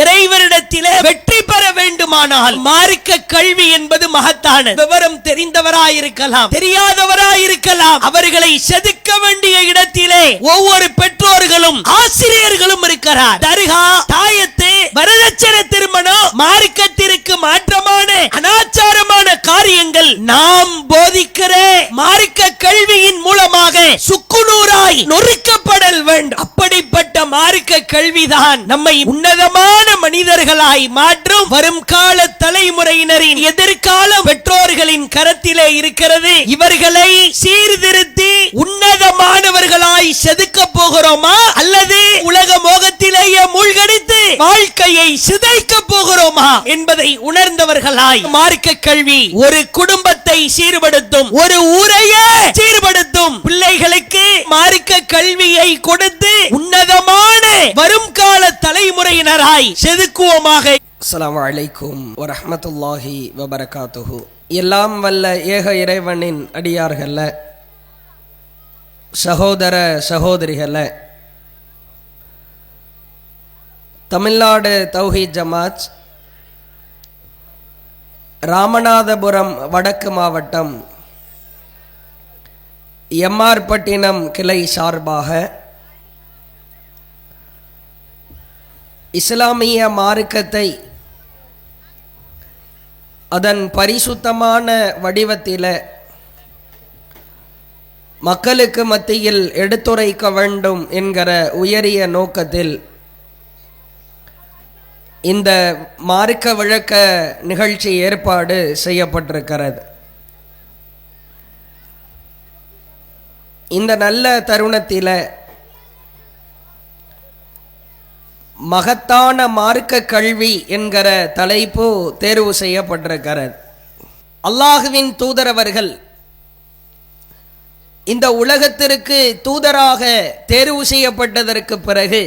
இறைவனிடத்திலே வெற்றி பெற வேண்டுமானால் மார்க்க கல்வி என்பது மகத்தான. விவரம் தெரிந்தவராயிருக்கலாம், தெரியாதவராயிருக்கலாம், அவர்களை செதுக்க வேண்டிய இடத்திலே ஒவ்வொரு பெற்றோர்களும் ஆசிரியர்களும் இருக்கிறார். தர்கா, தாயத்து, வரதட்சணை திருமணம், மார்க்கத்திற்கு மாற்றமான அனாச்சாரமான காரியங்கள் நாம் போதிக்கிற மார்க்க கல்வியின் மூலமாக சுக்குநூறாய் நொறுக்கப்படல் வேண்டும். அப்படிப்பட்ட மார்க்க கல்விதான் நம்மை உன்னதமான மனிதர்களாய் மாற்றும். வரும் கால தலைமுறையினரின் எதிர்கால பெற்றோர்களின் கரத்திலே இருக்கிறது. இவர்களை சீர்திருத்தி உன்னதமானவர்களாய் செதுக்க போகிறோமா, அல்லது உலக மோகத்திலேயே மூழ்கடித்து வாழ்க்கையை சிதைக்க போகிறோமா என்பதை உணர்ந்தவர்களாய் மார்க்க கல்வி ஒரு குடும்பத்தை சீர்படுத்தும், ஒரு ஊரையே சீர்படுத்தும். பிள்ளைகளுக்கு மார்க்க கல்வியை கொடுத்து உன்னதமான வரும் கால தலைமுறையினராய் செதுக்குவோமாக. அஸ்ஸலாமு அலைக்கும் வரஹ்மத்துல்லாஹி வபரகாத்துஹு. எல்லாம் வல்ல ஏக இறைவனின் அடியார்கள, சகோதர சகோதரிகள, தமிழ்நாடு தௌஹீத் ஜமாத் ராமநாதபுரம் வடக்கு மாவட்டம் எம்ஆர் பட்டினம் கிளை சார்பாக இஸ்லாமிய மார்க்கத்தை அதன் பரிசுத்தமான வடிவத்தில் மக்களுக்கு மத்தியில் எடுத்துரைக்க வேண்டும் என்கிற உயரிய நோக்கத்தில் இந்த மார்க்க விளக்க நிகழ்ச்சி ஏற்பாடு செய்யப்பட்டிருக்கிறது. இந்த நல்ல தருணத்தில் மகத்தான மார்க்க கல்வி என்கிற தலைப்பு தேர்வு செய்யப்பட்டிருக்கிறது. அல்லாஹுவின் தூதரவர்கள் இந்த உலகத்திற்கு தூதராக தேர்வு செய்யப்பட்டதற்கு பிறகு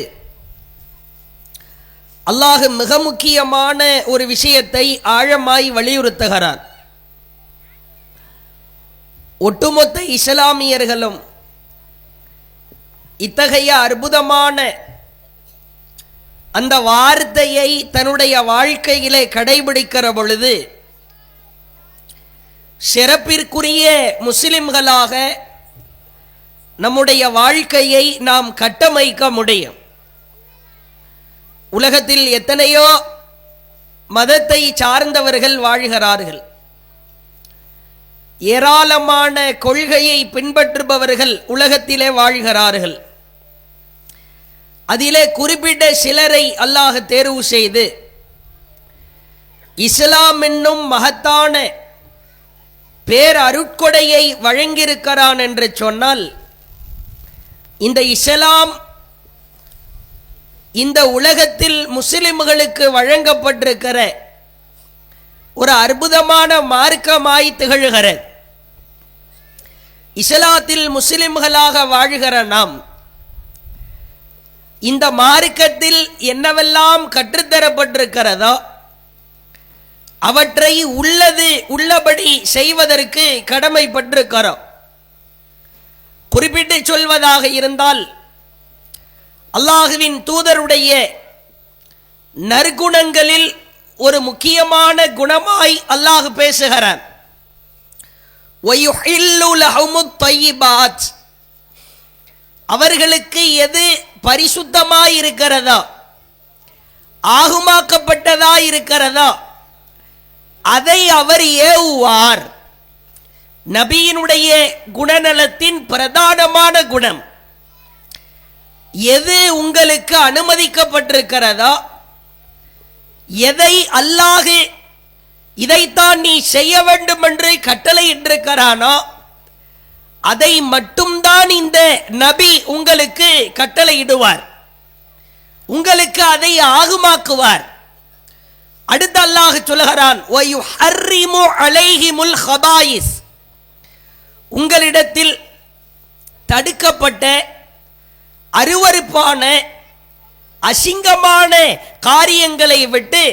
அல்லாஹ் மிக முக்கியமான ஒரு விஷயத்தை ஆழமாய் வலியுறுத்துகிறார். ஒட்டுமொத்த இஸ்லாமியர்களும் இத்தகைய அற்புதமான அந்த வார்த்தையை தன்னுடைய வாழ்க்கையிலே கடைபிடிக்கிற பொழுது சிறப்பிற்குரிய முஸ்லிம்களாக நம்முடைய வாழ்க்கையை நாம் கட்டமைக்க முடியும். உலகத்தில் எத்தனையோ மதத்தை சார்ந்தவர்கள் வாழ்கிறார்கள். ஏராளமான கொள்கையை பின்பற்றுபவர்கள் உலகத்திலே வாழ்கிறார்கள். அதிலே குறிப்பிட்ட சிலரை அல்லாஹ் தேர்வு செய்து இஸ்லாம் என்னும் மகத்தான பேர் அருட்கொடையை வழங்கியிருக்கிறான் என்று சொன்னால், இந்த இஸ்லாம் இந்த உலகத்தில் முஸ்லிம்களுக்கு வழங்கப்பட்டிருக்கிற ஒரு அற்புதமான மார்க்கமாய் திகழ்கிறது. இஸ்லாத்தில் முஸ்லிம்களாக வாழ்கிற நாம் இந்த மார்க்கத்தில் என்னவெல்லாம் கற்றுத்தரப்பட்டிருக்கிறதோ அவற்றை உள்ளபடி செய்வதற்கு கடமைப்பட்டிருக்கிறோம். குறிப்பிட்டு சொல்வதாக இருந்தால், அல்லாஹுவின் தூதருடைய நற்குணங்களில் ஒரு முக்கியமான குணமாய் அல்லாஹ் பேசுகிறான். அவர்களுக்கு எது பரிசுத்தமாய் இருக்கிறதோ, ஆகுமாக்கப்பட்டதா இருக்கிறதோ அதை அவர் ஏவுவார். நபியினுடைய குணநலத்தின் பிரதானமான குணம், எது உங்களுக்கு அனுமதிக்கப்பட்டிருக்கிறதோ, எதை அல்லாஹ் இதைத்தான் நீ செய்ய வேண்டும் என்று கட்டளையிட்டிருக்கிறானோ அதை மட்டும்தான் இந்த நபி உங்களுக்கு கட்டளையிடுவார், உங்களுக்கு அதை ஆகுமாக்குவார். அடுத்து அல்லாஹ் சொல்கிறான், வயுஹர்ரிமு அலைஹிமுல் ஹபாயிஸ், உங்களிடத்தில் தடுக்கப்பட்ட அருவருப்பான அசிங்கமான காரியங்களை விட்டு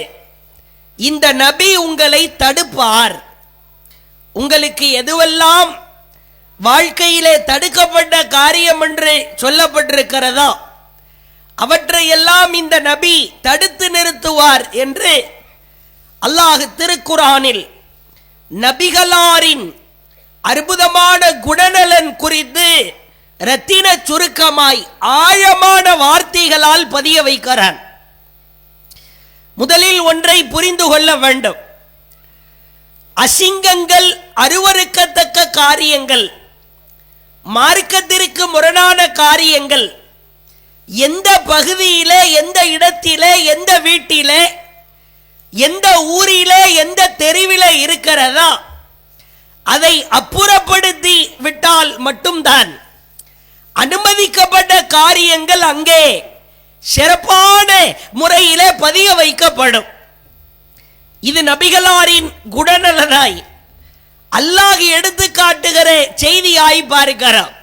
இந்த நபி உங்களை தடுப்பார். உங்களுக்கு எதுவெல்லாம் வாழ்க்கையிலே தடுக்கப்பட்ட காரியம் என்று சொல்லப்பட்டிருக்கிறதோ அவற்றையெல்லாம் இந்த நபி தடுத்து நிறுத்துவார் என்று அல்லாஹ் திருக்குரானில் நபிகளாரின் அற்புதமான குணநலன் குறித்து ரத்தின சுருக்கமாய் ஆழமான வார்த்தைகளால் பதிய வைக்கிறான். முதலில் ஒன்றை புரிந்து கொள்ள வேண்டும். அசிங்கங்கள், அருவருக்கத்தக்க காரியங்கள், மார்க்கத்திற்கு முரணான காரியங்கள் எந்த பகுதியிலே, எந்த இடத்திலே, எந்த வீட்டிலே, எந்த ஊரிலே, எந்த தெருவிலே இருக்கிறதா அதை அப்புறப்படுத்தி விட்டால் மட்டும்தான் அனுமதிக்கப்பட்ட காரியங்கள் அங்கே சிறப்பான முறையிலே பதிய வைக்கப்படும். இது நபிகளாரின் குணநலனாய் அல்லாஹ் எடுத்து காட்டுகிற செய்தியாய் பார்க்கிறோம்.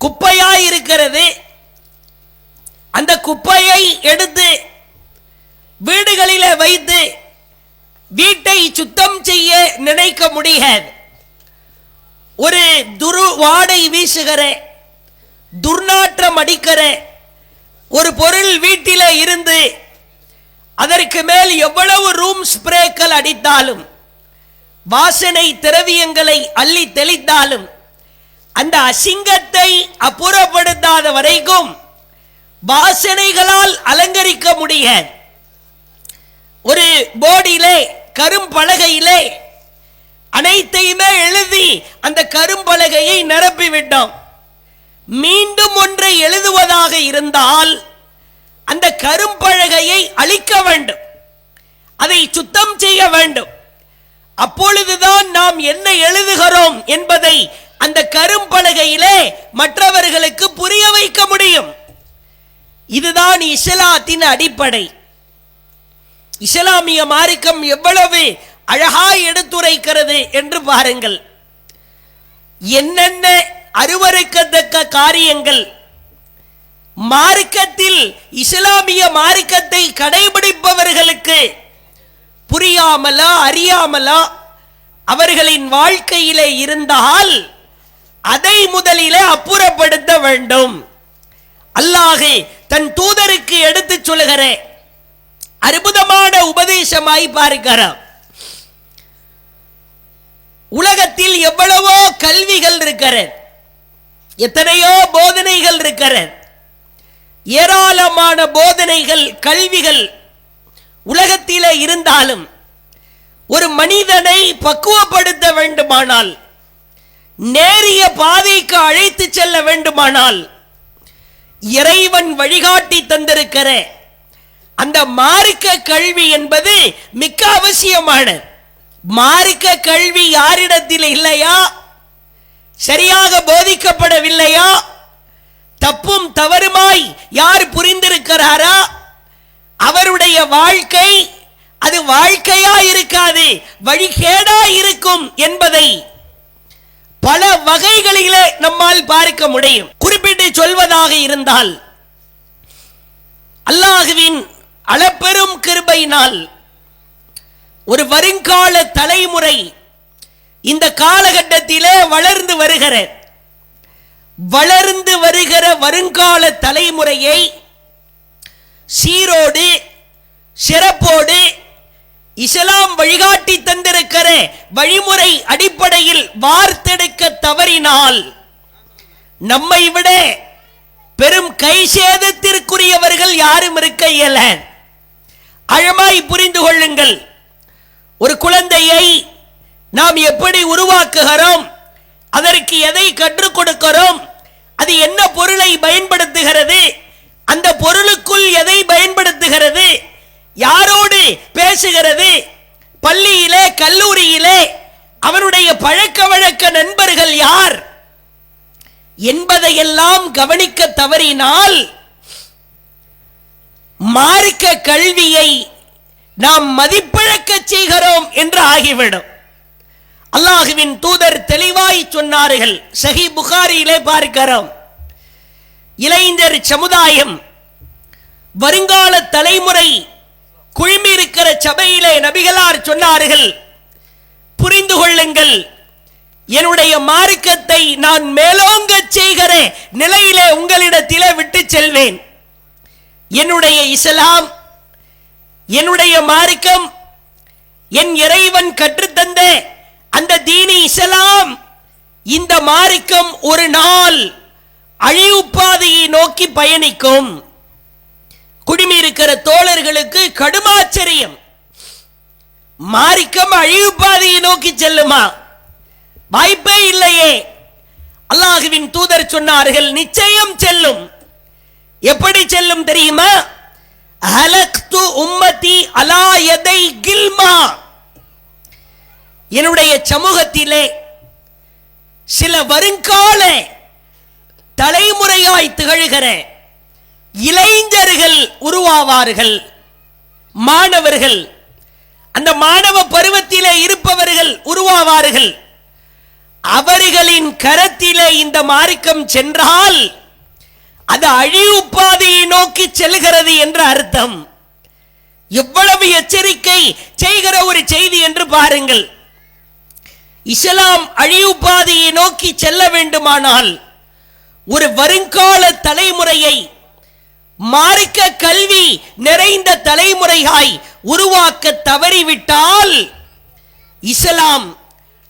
குப்பையாய் இருக்கிறது, அந்த குப்பையை எடுத்து வீடுகளிலே வைத்து வீட்டை சுத்தம் செய்ய நினைக்க முடியாது. ஒரு வாடை வீசுகிற, துர்நாற்றம் அடிக்கிற ஒரு பொருள் வீட்டில இருந்து அதற்கு மேல் எவ்வளவு ரூம் ஸ்ப்ரேக்கள் அடித்தாலும், வாசனை திரவியங்களை அள்ளி தெளித்தாலும் அந்த அசிங்கத்தை அப்புறப்படுத்தாத வரைக்கும் வாசனைகளால் அலங்கரிக்க முடியாது. ஒரு போர்டிலே, கரும்பலகையிலே அனைத்தையுமே எழுதி அந்த கரும்பலகையை நிரப்பிவிட்டோம். மீண்டும் ஒன்றை எழுதுவதாக இருந்தால் அந்த கரும்பலகையை அழிக்க வேண்டும், அதை சுத்தம் செய்ய வேண்டும். அப்பொழுதுதான் நாம் என்ன எழுதுகிறோம் என்பதை அந்த கரும்பலகையிலே மற்றவர்களுக்கு புரிய வைக்க முடியும். இதுதான் இஸ்லாத்தின் அடிப்படை. இஸ்லாமிய மார்க்கம் எவ்வளவு அழகாய் எடுத்துரைக்கிறது என்று பாருங்கள். என்னென்ன அருவருக்கத்தக்க காரியங்கள் மார்க்கத்தில், இஸ்லாமிய மார்க்கத்தை கடைபிடிப்பவர்களுக்கு புரியாமலா அறியாமலா அவர்களின் வாழ்க்கையிலே இருந்தால் அதை முதலிலே அப்புறப்படுத்த வேண்டும். அல்லாஹ் தன் தூதருக்கு எடுத்து சொல்லுகிற அற்புதமான உபதேசமாய் பார்க்கிறோம். உலகத்தில் எவ்வளவோ கல்விகள் இருக்கிறது, எத்தனையோ போதனைகள் இருக்கிறது, ஏராளமான போதனைகள், கல்விகள் உலகத்திலே இருந்தாலும் ஒரு மனிதனை பக்குவப்படுத்த வேண்டுமானால், நேரிய பாதைக்கு அழைத்து செல்ல வேண்டுமானால், இறைவன் வழிகாட்டி தந்திருக்கிற அந்த மார்க்க கல்வி என்பது மிக அவசியமானது. மார்க்க கல்வி யாரிடத்தில் இல்லையா, சரியாக போதிக்கப்படவில்லையா, தப்பும் தவறுமாய் யார் புரிந்திருக்கிறாரா, அவருடைய வாழ்க்கை அது வாழ்க்கையா இருக்காது, வழிகேடா இருக்கும் என்பதை பல வகைகளிலே நம்மால் பார்க்க முடியும். குறிப்பிட்டு சொல்வதாக இருந்தால், அல்லாஹ்வின் அளப்பெரும் கிருபையினால் ஒரு வருங்கால தலைமுறை இந்த காலகட்டத்திலே வளர்ந்து வருகிற வருங்கால தலைமுறையை சீரோடு சிறப்போடு இஸ்லாம் வழிகாட்டி தந்திருக்கிற வழிமுறை அடிப்படையில் வார்த்தெடுக்க தவறினால் நம்மை விட பெரும் கை சேதத்திற்குரியவர்கள் யாரும் இருக்க இயல. ஆழமாய் புரிந்து கொள்ளுங்கள். ஒரு குழந்தையை நாம் எப்படி உருவாக்குகிறோம், அதற்கு எதை கற்றுக் கொடுக்கிறோம், அது என்ன பொருளை பயன்படுத்துகிறது, அந்த பொருளுக்குள் எதை பயன்படுத்துகிறது, யாரோடு பேசுகிறது, பள்ளியிலே கல்லூரியிலே அவனுடைய பழக்க வழக்க நண்பர்கள் யார் என்பதையெல்லாம் கவனிக்க தவறினால் மார்க்க கல்வியை நாம் மதிப்பிழக்க செய்கிறோம் என்று ஆகிவிடும். அல்லாஹ்வின் தூதர் தெளிவாய் சொன்னார்கள். சஹீ புகாரியிலே பார்க்கிறோம். இளைஞர் சமுதாயம், வருங்கால தலைமுறை குழுமி இருக்கிற சபையிலே நபிகளார் சொன்னார்கள், புரிந்து கொள்ளுங்கள், என்னுடைய மார்க்கத்தை நான் மேலோங்க செய்கிற நிலையிலே உங்களிடத்திலே விட்டு செல்வேன். என்னுடைய இஸ்லாம், என்னுடைய மார்க்கம், என் இறைவன் கற்றுத்தந்த அந்த தீனி இஸ்லாம், இந்த மார்க்கம் ஒரு நாள் அழிவு பாதையை நோக்கி பயணிக்கும். குடிமிருக்கிற தோழர்களுக்கு கடுமாச்சரியம். மார்க்கம் அழிவு பாதையை நோக்கி செல்லுமா? வாய்ப்பே இல்லையே. அல்லாஹ்வின் தூதர் சொன்னார்கள், நிச்சயம் செல்லும். எப்படி செல்லும் தெரியுமா? ஹலக்து உம்மதி அலா யதை கில்மா. என்னுடைய சமூகத்திலே சில வருங்கால தலைமுறையாய் திகழ்கிற இளைஞர்கள் உருவாவார்கள். மாணவர்கள், அந்த மாணவ பருவத்திலே இருப்பவர்கள் உருவாவார்கள். அவர்களின் கரத்திலே இந்த மார்க்கம் சென்றால் அது அழிவு பாதையை நோக்கி செல்கிறது என்று அர்த்தம். எவ்வளவு எச்சரிக்கை செய்கிற ஒரு செய்தி என்று பாருங்கள். இஸ்லாம் அழிவு பாதையை நோக்கி செல்ல வேண்டுமானால் ஒரு வருங்கால தலைமுறையை மார்க்க கல்வி நிறைந்த தலைமுறையாய் உருவாக்க தவறிவிட்டால் இஸ்லாம்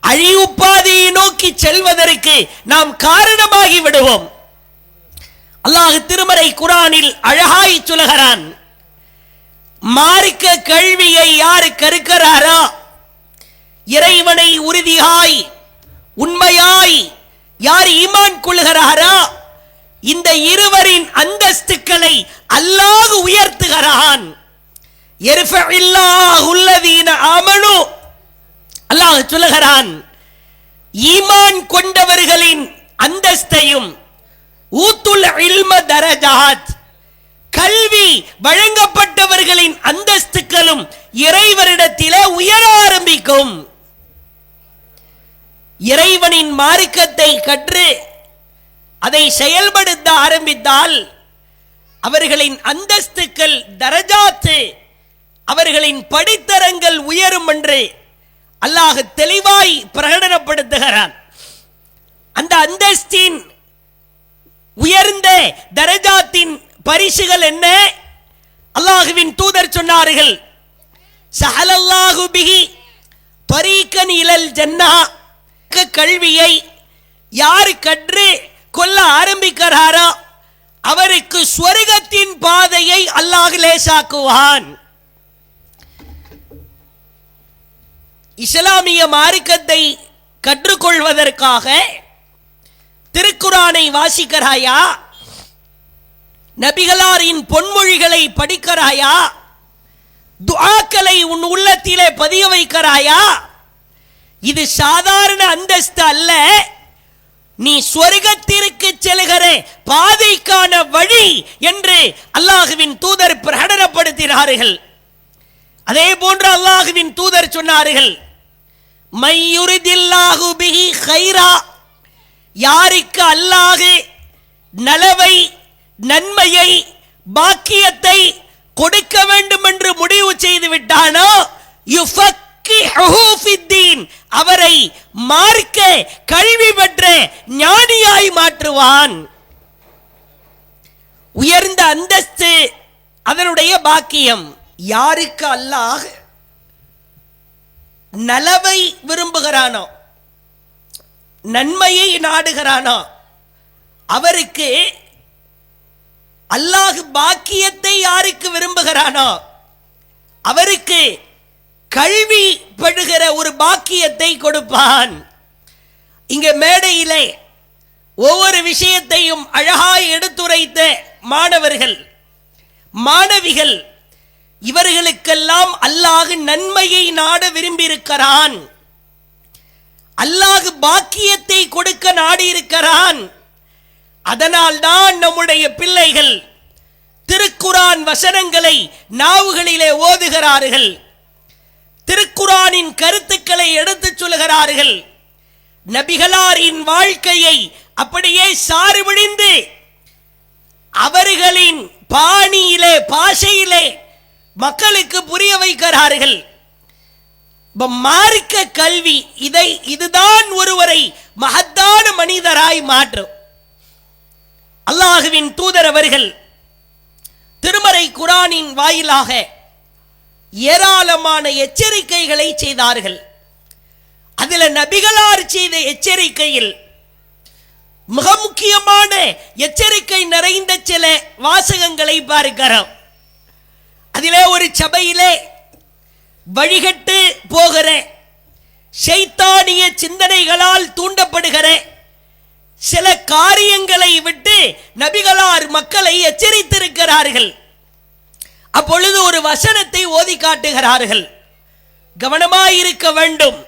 அழிவு பாதையை நோக்கி செல்வதற்கு நாம் காரணமாகி விடுவோம். அல்லாஹ் திருமறை குர்ஆனில் அழகாய் சொல்கிறான், மார்க்க கல்வியை யார் கற்கிறாரோ, இறைவனை உறுதியாய் உண்மையாய் யார் ஈமான் கொள்கிறாரோ, இந்த இருவரின் அந்தஸ்துக்களை அல்லாஹ் உயர்த்துகிறான். யர்ஃபஇல்லாஹுல்லதீன ஆமனு, அல்லாஹ் சொல்லுகிறான், ஈமான் கொண்டவர்களின் அந்தஸ்தையும், ஊத்துல் இல்ம தரஜாத், கல்வி வழங்கப்பட்டவர்களின் அந்தஸ்துக்களும் இறைவனிடத்திலே உயர ஆரம்பிக்கும். இறைவனின் மார்க்கத்தை கற்று அதை செயல்படுத்த ஆரம்பித்தால் அவர்களின் அந்தஸ்துக்கள் தரஜாத்து, அவர்களின் படித்தரங்கள் உயரும் என்று அல்லாஹ் தெளிவாய் பிரகடனப்படுத்துகிறான். அந்த அந்தஸ்தின் உயர்ந்த தரஜாத்தின் பரிசுகள் என்ன? அல்லாஹ்வின் தூதர் சொன்னார்கள், ஸஹலல்லாஹு பிஹி தரீகன் இலல் ஜன்னா. கல்வியை யார் கற்று கொள்ள ஆரம்பிக்கிறாரோ அவருக்கு சொர்க்கத்தின் பாதையை அல்லாஹ் லேசாக்குவான். இஸ்லாமிய மார்க்கத்தை கற்றுக்கொள்வதற்காக திருக்குர்ஆனை வாசிக்கிறாயா? நபிகளாரின் பொன்மொழிகளை படிக்கிறாயா? துஆக்களை உன் உள்ளத்திலே பதிய வைக்கிறாயா? இது சாதாரண அந்தஸ்து அல்ல, நீ சொர்க்கத்திற்கு செல்கிற பாதைக்கான வழி என்று அல்லாஹ்வின் தூதர் பிரகடனப்படுத்தினார்கள். அதே போன்று அல்லாஹ்வின் தூதர் சொன்னார்கள், மையுரிதில்லாஹு பிஹி கைரா, யாருக்கு அல்லாஹ் நலவை, நன்மையை, பாக்கியத்தை கொடுக்க வேண்டும் என்று முடிவு செய்து விட்டானோ, யுஃபக்கிஹு ஃபித்தீன், அவரை மார்க்க கல்வி பெற்ற ஞானியாய் மாற்றுவான். உயர்ந்த அந்தஸ்து அதனுடைய பாக்கியம். யாருக்கு அல்லாஹ் நலவை விரும்புகிறானோ, நன்மையை நாடுகிறானோ, அவருக்கு அல்லாஹ் பாக்கியத்தை யாருக்கு விரும்புகிறானோ அவருக்கு கல்வி படுகிற ஒரு பாக்கியத்தை கொடுப்பான். இங்க மேடையிலே ஒவ்வொரு விஷயத்தையும் அழகாய் எடுத்துரைத்த மாணவர்கள், மாணவிகள், இவர்களுக்கெல்லாம் அல்லாஹ் நன்மையை நாட விரும்பியிருக்கிறான். அல்லாஹ் பாக்கியத்தை கொடுக்க நாடி இருக்கிறான். அதனால் தான் நம்முடைய பிள்ளைகள் திருக்குர்ஆன் வசனங்களை நாவுகளிலே ஓதுகிறார்கள், திருக்குர்ஆனின் கருத்துக்களை எடுத்துச் சொல்கிறார்கள், நபிகளாரின் வாழ்க்கையை அப்படியே சாறுவிழிந்து அவர்களின் பாணியிலே, பாஷையிலே மக்களுக்கு புரிய வைக்கிறார்கள். மார்க்க கல்வி இதுதான் ஒருவரை மகத்தான மனிதராய் மாற்றும். அல்லாஹுவின் தூதர் அவர்கள் திருமறை குர்ஆனின் வாயிலாக ஏராளமான எச்சரிக்கைகளை செய்தார்கள். அதில் நபிகளார் செய்த எச்சரிக்கையில் மிக முக்கியமான எச்சரிக்கை நிறைந்த சில வாசகங்களை பார்க்கிறோம். அதிலே ஒரு சபையிலே வழிகட்டு போகிற ஷைத்தானிய சிந்தனைகளால் தூண்டப்படுகிற சில காரியங்களை விட்டு நபிகளார் மக்களை எச்சரித்திருக்கிறார்கள். அப்பொழுது ஒரு வசனத்தை ஓதி காட்டுகிறார்கள். கவனமாயிருக்க வேண்டும்,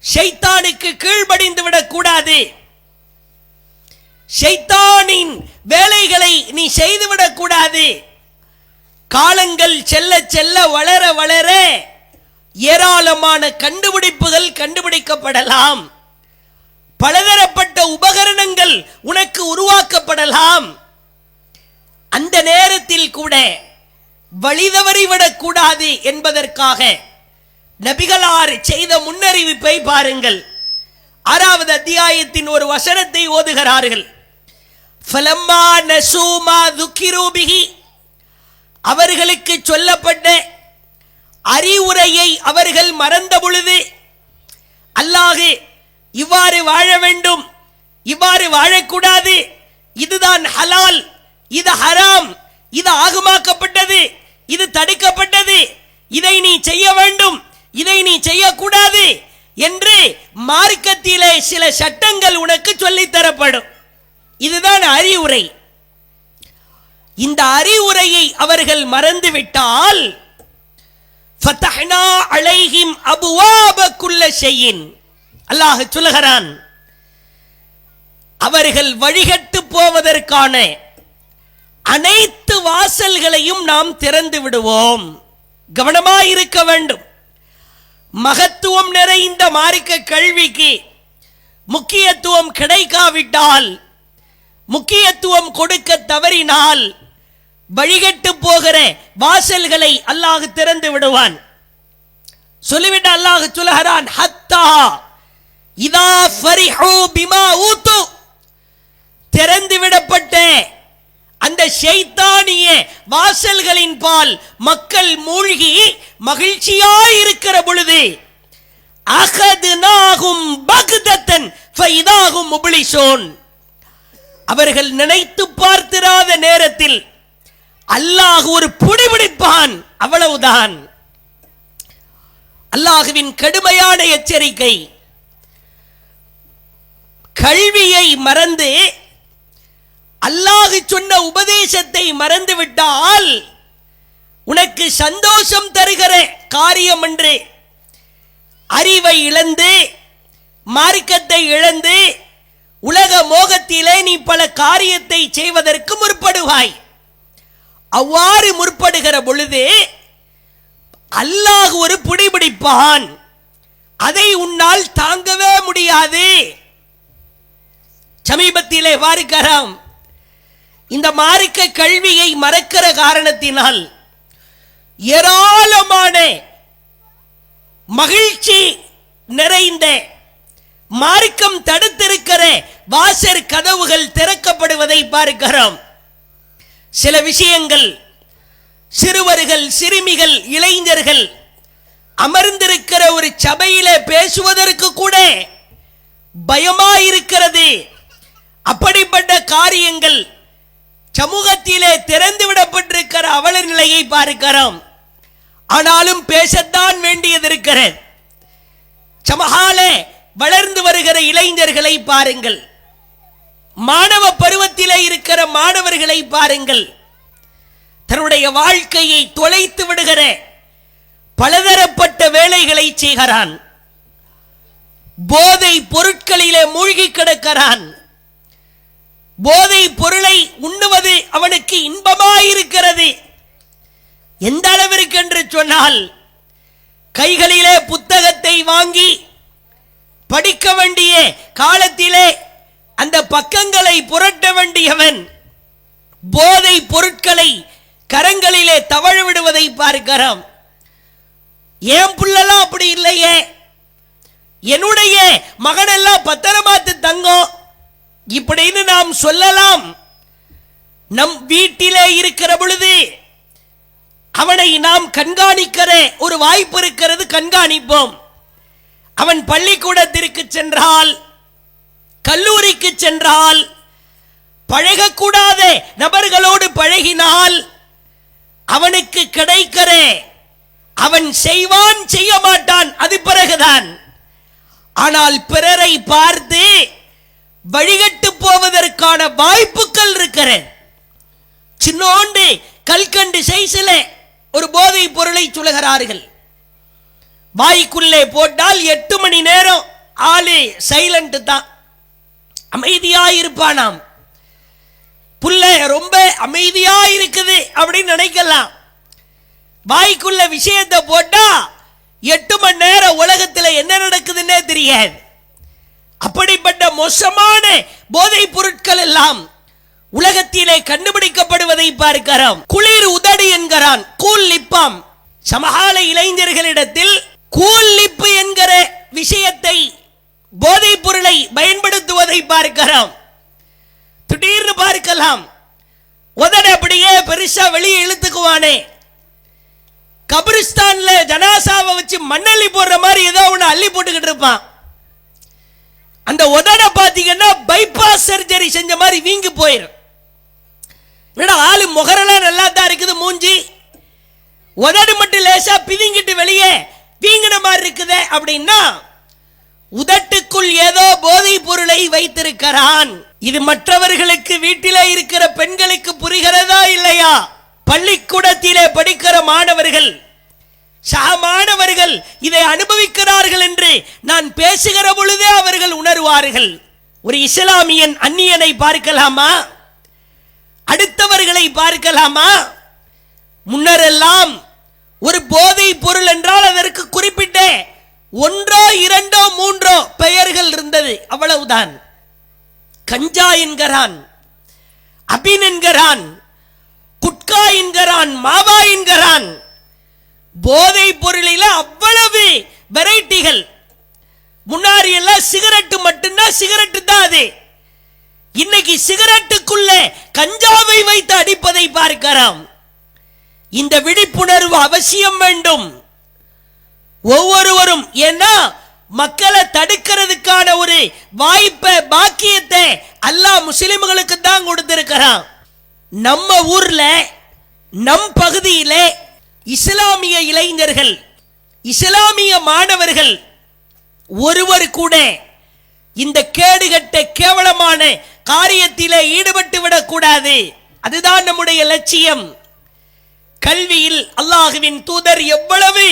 ஷைத்தானுக்கு கீழ்ப்படிந்து விடக்கூடாது, ஷைத்தானின் வேலைகளை நீ செய்துவிடக் கூடாது. காலங்கள் செல்ல செல்ல வளர வளர ஏராளமான கண்டுபிடிப்புகள் கண்டுபிடிக்கப்படலாம், பலதரப்பட்ட உபகரணங்கள் உனக்கு உருவாக்கப்படலாம். அந்த நேரத்தில் கூட வழிதவறிவிடக் கூடாது என்பதற்காக நபிகளார் செய்த முன்னறிவிப்பை பாருங்கள். 6வது அத்தியாயத்தின் ஒரு வசனத்தை ஓதுகிறார்கள். ஃபலம்மா நஸூ மா ذுக்கிரு பிஹி, அவர்களுக்கு சொல்லப்பட்ட அறிவுரையை அவர்கள் மறந்த பொழுது, அல்லாஹ் இவ்வாறு வாழ வேண்டும், இவ்வாறு வாழக்கூடாது, இதுதான் ஹலால், இது ஹராம், இது ஆகுமாக்கப்பட்டது, இது தடுக்கப்பட்டது, இதை நீ செய்ய வேண்டும், இதை நீ செய்யக்கூடாது என்று மார்க்கத்திலே சில சட்டங்கள் உனக்கு சொல்லித்தரப்படும். இதுதான் அறிவுரை. இந்த அறிவுரையை அவர்கள் மறந்துவிட்டால் ஃபதஹ்னா அலைஹிம் அபுவாப குல்ல ஷைஇன், அல்லாஹ் சொல்லுகிறான், அவர்கள் வழிகட்டு போவதற்கான அனைத்து வாசல்களையும் நாம் திறந்து விடுவோம். கவனமாயிருக்க வேண்டும். மகத்துவம் நிறைந்த மார்க்க கல்விக்கு முக்கியத்துவம் கிடைக்காவிட்டால், முக்கியத்துவம் கொடுக்க தவறினால் வழிகட்டு போகிற வாசல்களை அல்லாஹ் திறந்து விடுவான். சொல்லிவிட்டு அல்லாஹ் சொல்லுகிறான், ஹத்தா இதா ஃபரிஹு பிமா ஊது, திறந்து விடப்பட்ட அந்த ஷைத்தானிய வாசல்களின் பால் மக்கள் மூழ்கி மகிழ்ச்சியாய் இருக்கிற பொழுது, அகதுனாகும் பக்தத்தன் ஃபைதாகும் முப்லிசூன், அவர்கள் நினைத்து பார்த்திராத நேரத்தில் அல்லாஹ் ஒரு புடிபிடிப்பான். அவ்வளவுதான். அல்லாஹ்வின் கடுமையான எச்சரிக்கை. கல்வியை மறந்து அல்லாஹ் சொன்ன உபதேசத்தை மறந்து விட்டால் உனக்கு சந்தோஷம் தருகிற காரியம் என்று அறிவை இழந்து, மார்க்கத்தை இழந்து, உலக மோகத்திலே நீ பல காரியத்தை செய்வதற்கு முற்படுவாய். அவ்வாறு முற்படுகிற பொழுது அல்லாஹ் ஒரு புடிபிடிப்பான். அதை உன்னால் தாங்கவே முடியாது. சமீபத்திலே பார்க்கிறோம், இந்த மார்க்க கல்வியை மறக்கிற காரணத்தினால் ஏராளமான மகிழ்ச்சி நிறைந்த மார்க்கம் தடுத்திருக்கிற வாசற் கதவுகள் திறக்கப்படுவதை பார்க்கிறோம். சில விஷயங்கள் சிறுவர்கள், சிறுமிகள், இளைஞர்கள் அமர்ந்திருக்கிற ஒரு சபையிலே பேசுவதற்கு கூட பயமாயிருக்கிறது. அப்படிப்பட்ட காரியங்கள் சமூகத்திலே திறந்து விடப்பட்டிருக்கிற அவல நிலையை பார்க்கிறோம். ஆனாலும் பேசத்தான் வேண்டியது இருக்கிறது. சமகாலே வளர்ந்து வருகிற இளைஞர்களை பாருங்கள், மாணவ பருவத்திலே இருக்கிற மாணவர்களை பாருங்கள். தன்னுடைய வாழ்க்கையை தொலைத்து விடுகிற பலதரப்பட்ட வேலைகளை செய்கிறான். போதை பொருட்களிலே மூழ்கி கிடக்கிறான். போதை பொருளை உண்ணுவது அவனுக்கு இன்பமாயிருக்கிறது. எந்த அளவிற்கு என்று சொன்னால், கைகளிலே புத்தகத்தை வாங்கி படிக்க வேண்டிய காலத்திலே அந்த பக்கங்களை புரட்ட வேண்டியவன் போதை பொருட்களை கரங்களிலே தவழ விடுவதை பார்க்கிறோம். என் புள்ளலாம் அப்படி இல்லையே, என்னுடைய மகனெல்லாம் பத்திரமாத்து தங்கம் இப்படின்னு நாம் சொல்லலாம். நம் வீட்டிலே இருக்கிற பொழுது அவனை நாம் கண்காணிக்கிற ஒரு வாய்ப்பு இருக்கிறது, கண்காணிப்போம். அவன் பள்ளிக்கூடத்திற்கு சென்றால், கல்லூரிக்கு சென்றால், பழகக்கூடாத நபர்களோடு பழகினால் அவனுக்கு கிடைக்கிற, அவன் செய்வான் செய்ய மாட்டான் அது பிறகுதான். ஆனால் பிறரை பார்த்து வழிகட்டு போவதற்கான வாய்ப்புகள் இருக்கிறது. சின்னோண்டு கல்கண்டு சைஸில் ஒரு போதை பொருளை சொல்லுகிறார்கள். வாய்க்குள்ளே போட்டால் 8 மணி நேரம் ஆளு சைலண்ட் தான், அமைதியாயிருப்பானாம். புள்ள ரொம்ப அமைதியா இருக்குது அப்படின்னு நினைக்கலாம். வாய்க்குள்ள விஷயத்தை போட்டா 8 மணி நேரம் உலகத்தில் என்ன நடக்குதுன்னே தெரியாது. அப்படிப்பட்ட மோசமான போதை பொருட்கள் எல்லாம் உலகத்திலே கண்டுபிடிக்கப்படுவதை பார்க்கிறோம். குளிர் உதடு என்கிறான், கூல் லிப்பாம். சமகால இளைஞர்களிடத்தில் கூல் லிப்பு என்கிற விஷயத்தை, போதை பொருளை பயன்படுத்துவதை பார்க்கிறோம். திடீர்னு பார்க்கலாம், உதட அப்படியே பெருசா வெளியே இழுத்துக்குவானே, கபிரிஸ்தான்ல ஜனாசாவை வச்சு மண்ணள்ளி போடுற மாதிரி ஏதோ ஒன்று அள்ளி போட்டுக்கிட்டு இருப்பான். அந்த உதட பாத்தீங்கன்னா பைபாஸ் சர்ஜரி செஞ்ச மாதிரி வீங்கி போயிடும். ஆளு முகரெல்லாம் நல்லா தான் இருக்குது, மூஞ்சி உதடு மட்டும் லேசா பிதிங்கிட்டு வெளியே வீங்கின மாதிரி இருக்குது. அப்படின்னா உதட்டுக்குள் ஏதோ போதை பொருளை வைத்திருக்கிறான். இது மற்றவர்களுக்கு, வீட்டிலே இருக்கிற பெண்களுக்கு புரிகிறதா இல்லையா? பள்ளிக்கூடத்திலே படிக்கிற மாணவர்கள், சக மாணவர்கள் இதை அனுபவிக்கிறார்கள் என்று நான் பேசுகிற பொழுதே அவர்கள் உணர்வார்கள். ஒரு இஸ்லாமியன் அந்நியனை பார்க்கலாமா? அடுத்தவர்களை பார்க்கலாமா? முன்னரெல்லாம் ஒரு போதை பொருள் என்றால் அதற்கு குறிப்பிட்ட 1 2 3 பெயர்கள் இருந்தது, அவ்வளவுதான். கஞ்சா என்கிறான், அபின் என்கிறான், குட்கா என்கிறான், மாவா என்கிறான். போதை பொருளில் அவ்வளவு வெரைட்டிகள். முன்னாடி எல்லாம் சிகரெட்டு மட்டும்தான், சிகரெட்டு தான் அது. இன்னைக்கு சிகரெட்டுக்குள்ள கஞ்சாவை வைத்து அடிப்பதை பார்க்கிறோம். இந்த விழிப்புணர்வு அவசியம் வேண்டும் ஒவ்வொருவரும். ஏன்னா மக்களை தடுக்கிறதுக்கான ஒரு வாய்ப்பை, பாக்கியத்தை அல்லாஹ் முஸ்லிம்களுக்கு தான் கொடுத்திருக்கிறான். நம்ம ஊர்ல, நம் பகுதியிலே இஸ்லாமிய இளைஞர்கள், இஸ்லாமிய மாணவர்கள் ஒருவர் கூட இந்த கேடுகட்ட கேவலமான காரியத்திலே ஈடுபட்டு விடக்கூடாது. அதுதான் நம்முடைய லட்சியம். கல்வியில் அல்லாஹ்வின் தூதர் எவ்வளவு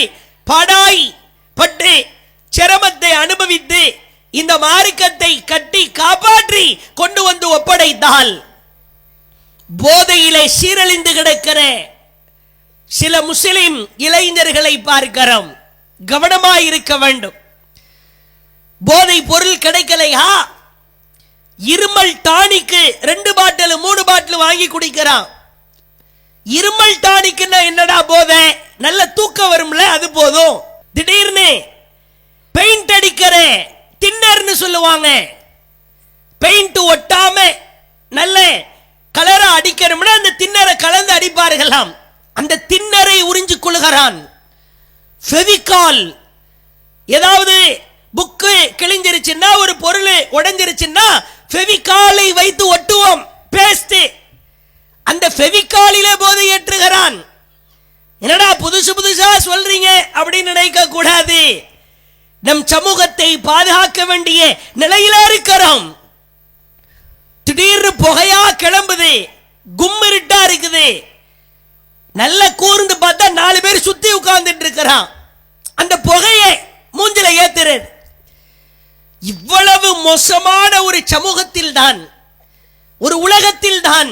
பாடாய் பட்டு சிரமத்தை அனுபவித்து இந்த மார்க்கத்தை கட்டி காப்பாற்றி கொண்டு வந்து ஒப்படைத்தால், போதையிலே சீரழிந்து கிடக்கிற சில முஸ்லிம் இளைஞர்களை பார்க்கிறோம். கவனமாயிருக்க வேண்டும். போதை பொருள் கிடைக்கலையா, இருமல் டானிக்கு 2 பாட்டில் 3 பாட்டில் வாங்கி குடிக்கிறான். இருமல் டானிக்குன்னா என்னடா போதை? நல்ல தூக்கம் வரும்ல, அது போதும். திடீர்னு பெயிண்ட் அடிக்கிற தின்னர்னு சொல்லுவாங்க. பெயிண்ட் ஒட்டாம நல்ல கலரா அடிக்கணும்னா அந்த தின்னரை கலந்து அடிப்பார்களாம். அந்த தின்னரை உறிஞ்சு கொள்கிறான். ஃபெவிகால், ஏதாவது புக்கு கிழிஞ்சிருச்சுன்னா, ஒரு பொருள் உடைஞ்சிருச்சுன்னா ஃபெவிகாலை வைத்து ஒட்டுவோம், பேஸ்ட். அந்த ஃபெவிகாலிலே போதை ஏற்றுகிறான். என்னடா புதுசு புதுசா சொல்றீங்க அப்படின்னு நினைக்க கூடாது. நம் சமூகத்தை பாதுகாக்க வேண்டிய நிலையில இருக்கிறோம். திடீர்னு புகையா கிளம்புது, கும்மிருட்டா இருக்குது. நல்ல கூர்ந்து பார்த்தா 4 பேர் சுத்தி உட்கார்ந்துட்டு இருக்கிறான். அந்த புகையை மூஞ்சில ஏத்துறது. இவ்வளவு மோசமான ஒரு சமூகத்தில் தான், ஒரு உலகத்தில் தான்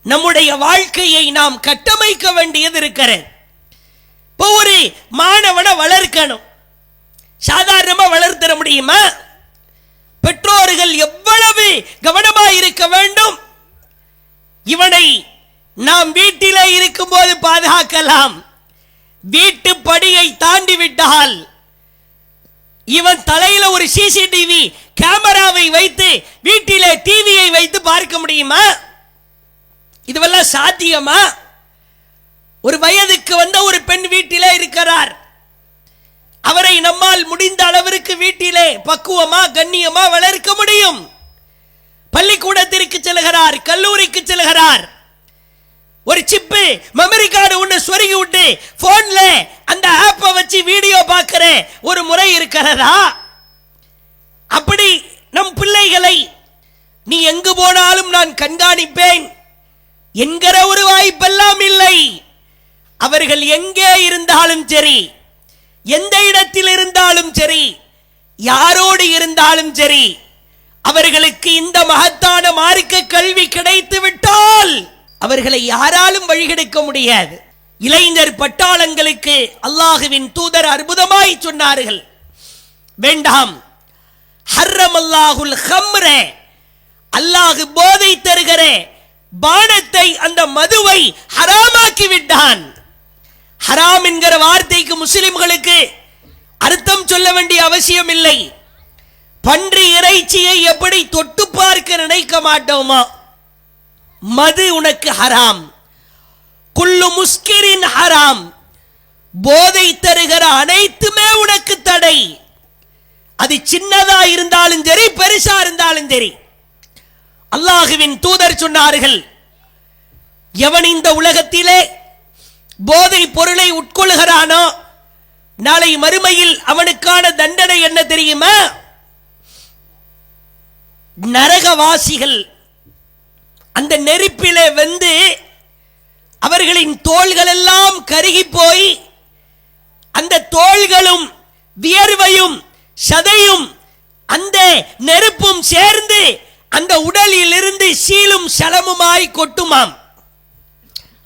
நம்முடைய வாழ்க்கையை நாம் கட்டமைக்க வேண்டியது இருக்கிறது. இப்போ ஒரு மாணவனை வளர்க்கணும், சாதாரணமா வளர்த்தர முடியுமா? பெற்றோர்கள் எவ்வளவு கவனமாக இருக்க வேண்டும். இவனை நாம் வீட்டிலே இருக்கும் போது பாதுகாக்கலாம், வீட்டு படியை தாண்டி விட்டால் இவன் தலையில ஒரு சிசிடிவி கேமராவை வைத்து வீட்டிலே டிவியை வைத்து பார்க்க முடியுமா? இதுவெல்லாம் சாத்தியமா? ஒரு வயதுக்கு வந்த ஒரு பெண் வீட்டிலே இருக்கிறார். அவரை நம்மால் முடிந்த அளவிற்கு வீட்டிலே பக்குவமா கண்ணியமா வளர்க்க முடியும். பள்ளிக்கூடத்திற்கு செல்கிறார், கல்லூரிக்கு செல்கிறார். ஒரு சிப்பு மெமரி கார்டு ஒன்று சொருகி விட்டு போன்ல அந்த ஆப்பை வச்சு வீடியோ பார்க்கிற ஒரு முறை இருக்கிறதா? அப்படி நம் பிள்ளைகளை நீ எங்கு போனாலும் நான் கண்காணிப்பேன் என்கிற ஒரு வாய்ப்பெல்லாம் இல்லை. அவர்கள் எங்கே இருந்தாலும் சரி, எந்த இடத்தில் இருந்தாலும் சரி, யாரோடு இருந்தாலும் சரி, அவர்களுக்கு இந்த மகத்தான மார்க்க கல்வி கிடைத்து விட்டால் அவர்களை யாராலும் வழிகெடுக்க முடியாது. இளைஞர் பட்டாளங்களுக்கு அல்லாஹுவின் தூதர் அற்புதமாய் சொன்னார்கள், வேண்டாம், ஹர்ரமல்லாஹுல் ஹம்ர, அல்லாஹ் போதை தருகிற பானத்தை, அந்த மதுவை ஹராமாக்கி விட்டான். ஹராம் என்கிற வார்த்தைக்கு முஸ்லிம்களுக்கு அர்த்தம் சொல்ல வேண்டிய அவசியம் இல்லை. பன்றி இறைச்சியை எப்படி தொட்டு பார்க்க நினைக்க மாட்டோமா? மது உனக்கு ஹராம். குல்லு முஸ்கிரின் ஹராம், போதை தருகிற அனைத்துமே உனக்கு தடை. அது சின்னதா இருந்தாலும் சரி, பெருசா இருந்தாலும் சரி. அல்லாஹுவின் தூதர் சொன்னார்கள், எவன் இந்த உலகத்திலே போதை பொருளை உட்கொள்கிறானோ நாளை மறுமையில் அவனுக்கான தண்டனை என்ன தெரியுமா? நரகவாசிகள் அந்த நெருப்பிலே வந்து அவர்களின் தோள்கள் எல்லாம் கருகி போய் அந்த தோள்களும் வியர்வையும் சதையும் அந்த நெருப்பும் சேர்ந்து அந்த உடலில் இருந்து சீலும் சலமுமாய் கொட்டுமாம்.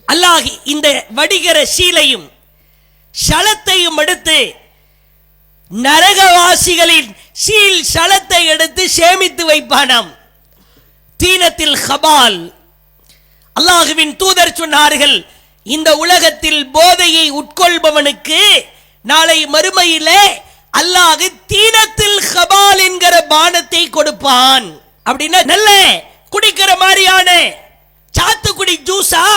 அல்லாஹ் இந்த வடிகிற சீலையும் சலத்தையும் எடுத்து நரகவாசிகளின் சீல் சலத்தை எடுத்து சேமித்து வைப்பானாம். தீனத்தில் ஹபால். அல்லாஹுவின் தூதர் சொன்னார்கள், இந்த உலகத்தில் போதையை உட்கொள்பவனுக்கு நாளை மறுமையிலே அல்லாஹ் தீனத்தில் ஹபால் என்கிற பானத்தை கொடுப்பான். அப்படின்னா நல்ல குடிக்கிற மாதிரியான சாத்துக்குடி ஜூஸா?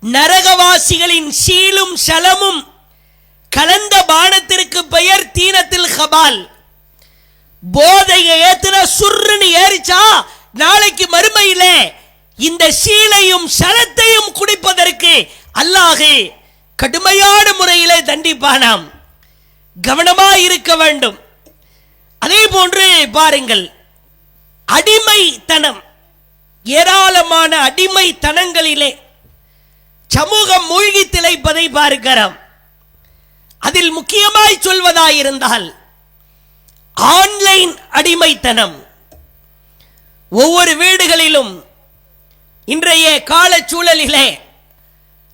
நரகவாசிகளின் சீலும் சலமும் கலந்த பானத்திற்கு பெயர் தீனத்தில் ஹபால். போதையை ஏத்துன சுர்ருன்னு ஏறிச்சா நாளைக்கு மறுமையிலே இந்த சீலையும் சலத்தையும் குடிப்பதற்கு அல்லாஹ் கடுமையான முறையிலே தண்டிப்பானாம். கவனமாய் இருக்க வேண்டும். அதே போன்று பாருங்கள், அடிமைத்தனம், ஏராளமான அடிமைத்தனங்களிலே சமூகம் மூழ்கி திளைப்பதை பார்க்கிறோம். அதில் முக்கியமாய் சொல்வதாயிருந்தால் ஆன்லைன் அடிமைத்தனம். ஒவ்வொரு வீடுகளிலும் இன்றைய கால சூழலிலே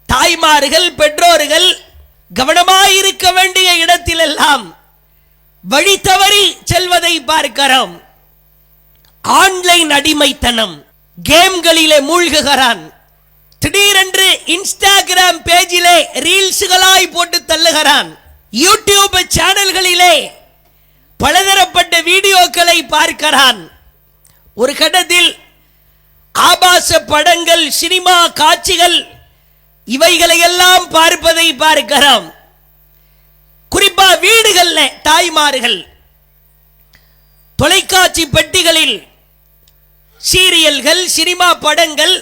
தாய்மார்கள் பெற்றோர்கள் கவனமாயிருக்க வேண்டிய இடத்திலெல்லாம் வழி தவறி செல்வதை பார்க்கிறோம். ஆன்லைன் அடிமைத்தனம். கேம்களிலே மூழ்குகிறான். திடீரென்று இன்ஸ்டாகிராம் பேஜிலே ரீல்ஸ்களாய் போட்டு தள்ளுகிறான். யூடியூப் சேனல்களிலே பலதரப்பட்ட வீடியோக்களை பார்க்கிறான். ஒரு கட்டத்தில் ஆபாச படங்கள், சினிமா காட்சிகள், இவைகளை எல்லாம் பார்ப்பதை பார்க்கிறோம். குறிப்பா வீடுகள்ல தாய்மார்கள் தொலைக்காட்சி பெட்டிகளில் சீரியல்கள், சினிமா படங்கள்,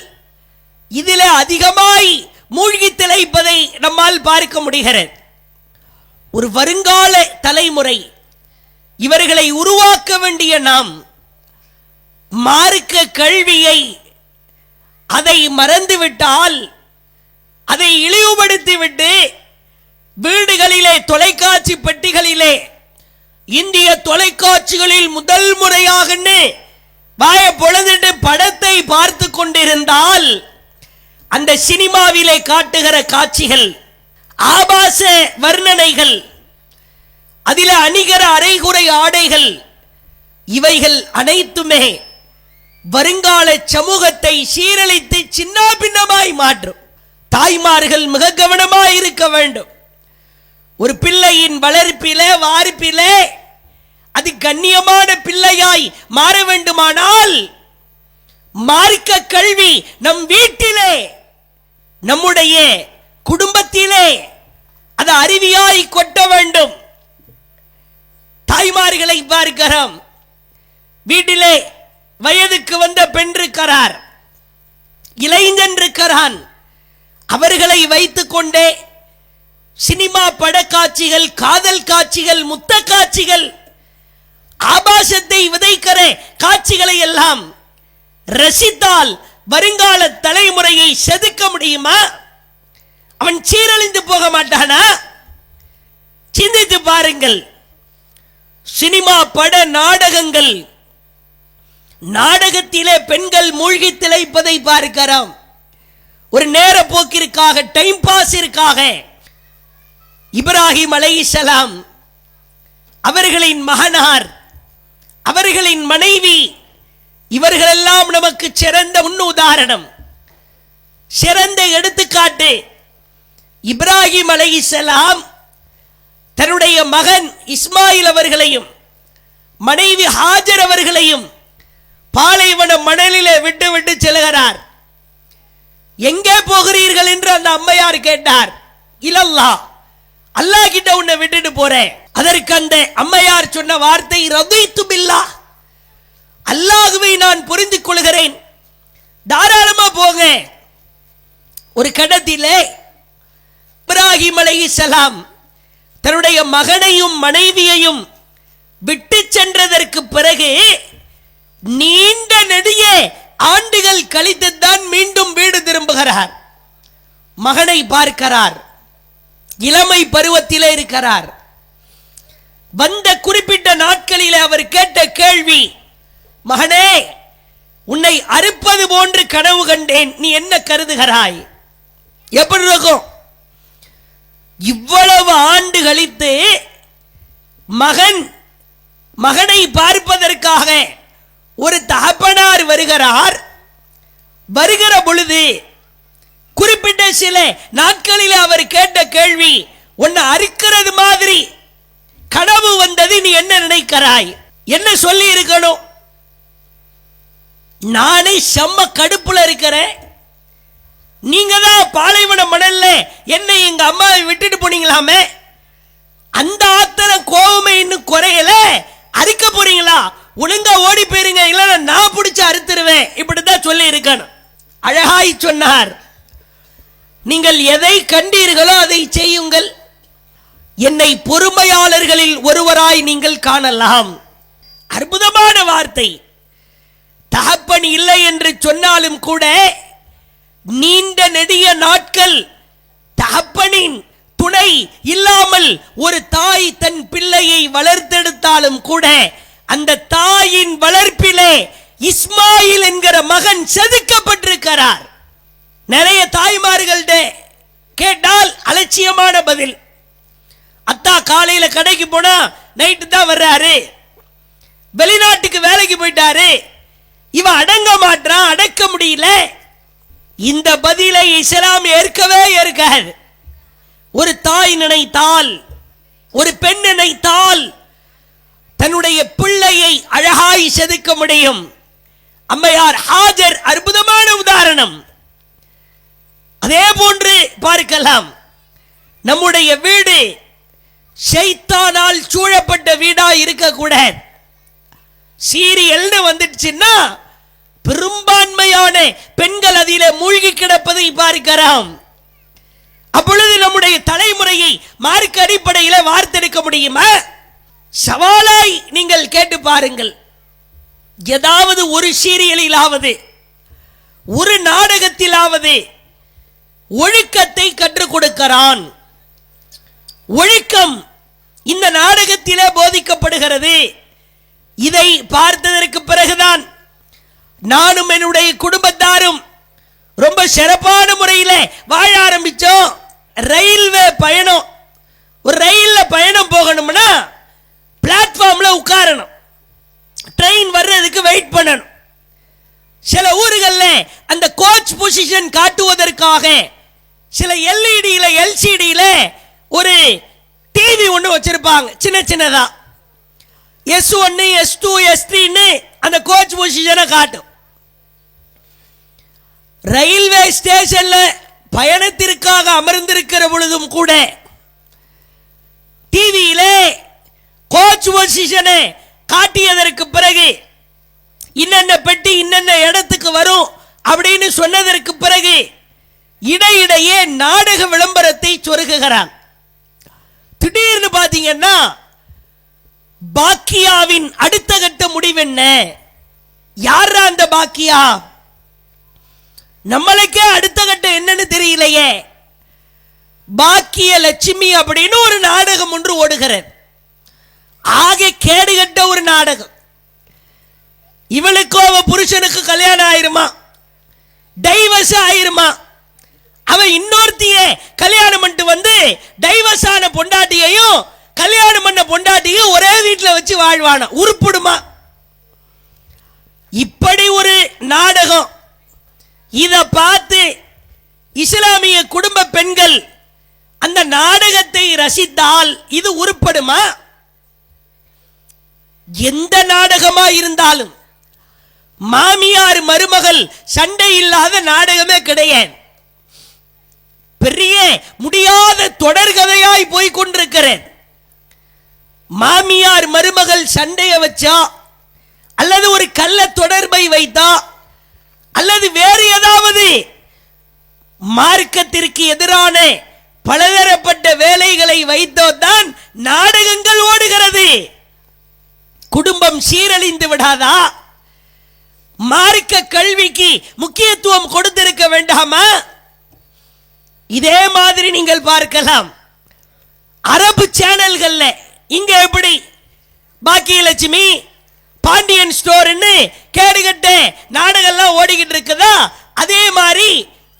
இதில அதிகமாய் மூழ்கி திளைப்பதை நம்மால் பார்க்க முடிகிறது. ஒரு வருங்கால தலைமுறை, இவர்களை உருவாக்க வேண்டிய நாம் மார்க்க கல்வியை அதை மறந்துவிட்டால், அதை இழிவுபடுத்திவிட்டு வீடுகளிலே தொலைக்காட்சி பெட்டிகளிலே இந்திய தொலைக்காட்சிகளில் முதல் முறையாக வாய பொழுது படத்தை பார்த்து கொண்டிருந்தால் அந்த சினிமாவிலே காட்டுகிற காட்சிகள், ஆபாச வர்ணனைகள், அதில் அணிகிற அரைகுறை ஆடைகள், இவைகள் அனைத்துமே வருங்கால சமூகத்தை சீரழித்து சின்ன பின்னமாய் மாற்றும். தாய்மார்கள் மிக கவனமாய் இருக்க வேண்டும். ஒரு பிள்ளையின் வளர்ப்பிலே வார்ப்பிலே அது கண்ணியமான பிள்ளையாய் மாற வேண்டுமானால் மார்க்க கல்வி நம் வீட்டிலே நம்முடைய குடும்பத்திலே அது அருவியாய் கொட்ட வேண்டும். தாய்மார்களை பார்க்கிறோம், வீட்டிலே வயதுக்கு வந்த பெண் இருக்கிறார், இளைஞன் இருக்கிறான். அவர்களை வைத்துக் கொண்டே சினிமா படக்காட்சிகள், காதல் காட்சிகள், முத்த காட்சிகள், ஆபாசத்தை விதைக்கிற காட்சிகளை எல்லாம் ரசித்தால் வருங்கால தலைமுறையை செதுக்க முடியுமா? அவன் சீரழிந்து போக மாட்டானா? சிந்தித்து பாருங்கள். சினிமா பட நாடகங்கள், நாடகத்திலே பெண்கள் மூழ்கி திளைப்பதை பார்க்கிறோம். ஒரு நேர போக்கிற்காக, டைம் பாஸிற்காக. இப்ராஹிம் அலைஹிஸ்ஸலாம் அவர்களின் மகனார், அவர்களின் மனைவி, இவர்களெல்லாம் நமக்கு சிறந்த முன்னுதாரணம், சிறந்த எடுத்துக்காட்டு. இப்ராஹிம் அலைஹிஸ்ஸலாம் தன்னுடைய மகன் இஸ்மாயில் அவர்களையும் மனைவி ஹாஜர் அவர்களையும் பாலைவன மணலிலே விட்டு விட்டு செல்கிறார். எங்கே போகிறீர்கள் என்று அந்த அம்மையார் கேட்டார். இலல்லாஹ், அல்லாஹ் கிட்ட உன்னை விட்டுட்டு போறேன். அதற்கு அந்த அம்மையார் சொன்ன வார்த்தை ரதீத்து பில்லாஹ், அல்லாஹ்வை நான் புரிந்து கொள்கிறேன், தாராளமா போங்க. ஒரு கடத்திலே இப்ராஹிம் அலைஹிஸ்ஸலாம் தன்னுடைய மகனையும் மனைவியையும் விட்டு சென்றதற்கு பிறகு நீண்ட நெடிய ஆண்டுகள் கழித்துத்தான் மீண்டும் வீடு திரும்புகிறார். மகனை பார்க்கிறார், இளமை பருவத்திலே இருக்கிறார். வந்த குறிப்பிட்ட நாட்களிலே அவர் கேட்ட கேள்வி, மகனே, உன்னை அறுப்பது போன்று கனவு கண்டேன், நீ என்ன கருதுகிறாய்? எப்படி இருக்கும்? இவ்வளவு ஆண்டு கழித்து மகனை பார்ப்பதற்காக ஒரு தகப்பனார் வருகிறார். வருகிற பொழுது குறிப்பிட்ட சில நாட்களில் அவர் கேட்ட கேள்வி, உன்னை அறுக்கிறது மாதிரி கனவு வந்தது, நீ என்ன நினைக்கிறாய்? என்ன சொல்லி இருக்கணும்? நானே செம்ம கடுப்புல இருக்கிறேன், நீங்க தான் பாலைவன மணல்ல என்னை எங்க அம்மாவை விட்டுட்டு போனீங்களாமே, அந்த ஆத்திரம் கோவமே இன்னும் குறையல, அறுக்க போறீங்களா? ஒழுங்கா ஓடி போயிருங்க, இல்லைன்னா நான் பிடிச்சு அறுத்துருவேன். இப்படிதான் சொல்லி இருக்கணும். அழகாய் சொன்னார், நீங்கள் எதை கண்டீர்களோ அதை செய்யுங்கள், என்னை பொறுமையாளர்களில் ஒருவராய் நீங்கள் காணலாம். அற்புதமான வார்த்தை. தகப்பன் இல்லை என்று சொன்னாலும் கூட நீண்ட நெடிய நாட்கள் தகப்பனின் துணை இல்லாமல் ஒரு தாய் தன் பிள்ளையை வளர்த்தெடுத்தாலும் கூட அந்த தாயின் வளர்ப்பிலே இஸ்மாயில் என்கிற மகன் செதுக்கப்பட்டிருக்கிறார். நிறைய தாய்மார்கள்ட கேட்டால் அலட்சியமான பதில், அத்தா காலையில கடைக்கு போனா நைட்டு தான் வர்றாரு, வெளிநாட்டுக்கு வேலைக்கு போயிட்டாரு, இவன் அடங்க மாட்டான், அடக்க முடியல. இந்த பதிலை இஸ்லாம் ஏற்கவே ஏற்காது. ஒரு தாய் நினைத்தால், ஒரு பெண் நினைத்தால் தன்னுடைய பிள்ளையை அழகாய் செதுக்க முடியும். அம்மையார் ஹாஜர் அற்புதமான உதாரணம். அதே போன்று பார்க்கலாம், நம்முடைய வீடு ஷைத்தானால் சூழப்பட்ட வீடா இருக்கக்கூடாது. சீரியல்னு வந்துடுச்சுன்னா பெரும்பான்மையான பெண்கள் அதிலே மூழ்கி கிடப்பதை பார்க்கிறோம். அப்பொழுது நம்முடைய தலைமுறையை மார்க்க அடிப்படையில் வார்த்தெடுக்க முடியுமா? சவாலாய் நீங்கள் கேட்டு பாருங்கள். ஏதாவது ஒரு சீரியலிலாவது, ஒரு நாடகத்திலாவது ஒழுக்கத்தை கற்றுக் கொடுக்கிறான். ஒழுக்கம் இந்த நாடகத்திலே போதிக்கப்படுகிறது. இதை பார்த்ததற்கு பிறகுதான் நானும் என்னுடைய குடும்பத்தாரும் ரொம்ப சிறப்பான முறையில் வாழ ஆரம்பிச்சோம். ரயில்வே பயணம், ஒரு ரயில்ல பயணம் போகணும்னா பிளாட்ஃபார்ம்ல உட்காரணும், ட்ரெயின் வர்றதுக்கு வெயிட் பண்ணணும். சில ஊர்களில் அந்த கோச் பொசிஷன் காட்டுவதற்காக சில எல்இடியில எல்சிடியில ஒரு டிவி ஒன்று வச்சிருப்பாங்க சின்ன சின்னதா, S1 S2 S3 அந்த கோச் பொசிஷனை காட்டும். ரயில்வே ஸ்டேஷன்ல பயணத்திற்காக அமர்ந்திருக்கிற பொழுதும் கூட டிவியிலே கோச் பொசிஷனை காட்டியதற்கு பிறகு இன்னென்ன பெட்டி இன்னென்ன இடத்துக்கு வரும் அப்படின்னு சொன்னதற்கு பிறகு இடையிடையே நாடக விளம்பரத்தை சொருகுகிறான். திடீர்னு பாத்தீங்கன்னா பாக்கியாவின் அடுத்த கட்ட முடிவு என்ன? யாரா அந்த பாக்கியா? நம்மளுக்கே அடுத்த கட்டம் என்னன்னு தெரியலையே. பாக்கிய லட்சுமி அப்படின்னு ஒரு நாடகம் ஒன்று ஓடுகிறது. ஆக கேடுகட்ட ஒரு நாடகம். இவளுக்கோ அவ புருஷனுக்கு கல்யாணம் ஆயிருமா, டைவர்ஸ் ஆயிருமா, அவன் இன்னொருத்திய கல்யாணம் பண்ணிட்டு வந்து டைவர்ஸ் ஆன பொண்டாட்டியையும் கல்யாணம் பண்ண பொண்டாட்டியும் ஒரே வீட்டில் வச்சு வாழ்வான. உருப்படுமா? இப்படி ஒரு நாடகம். இத பார்த்து இஸ்லாமிய குடும்ப பெண்கள் அந்த நாடகத்தை ரசித்தால் இது உருப்படுமா? எந்த நாடகமா இருந்தாலும் மாமியார் மருமகள் சண்டை இல்லாத நாடகமே கிடையாது. பெரிய முடியாத தொடர்கதையாய் போய் கொண்டிருக்கிறேன். மாமியார் மருமகள் சண்டையை வச்சா அல்லது ஒரு கள்ள தொடர்பை வைத்தா அல்லது வேறு ஏதாவது மார்க்கத்திற்கு எதிரான பலதரப்பட்ட வேலைகளை வைத்தோ தான் நாடகங்கள் ஓடுகிறது. குடும்பம் சீரழிந்து விடாதா? மார்க்க கல்விக்கு முக்கியத்துவம் கொடுத்திருக்க வேண்டாமா? இதே மாதிரி நீங்கள் பார்க்கலாம் அரபு சேனல்கள்ல. இங்க எப்படி பாக்கியலட்சுமி, பாண்டியன் ஸ்டோர்னு கேடுகட்ட நாடகம்லாம் ஓடிக்கிட்டு இருக்குதா, அதே மாதிரி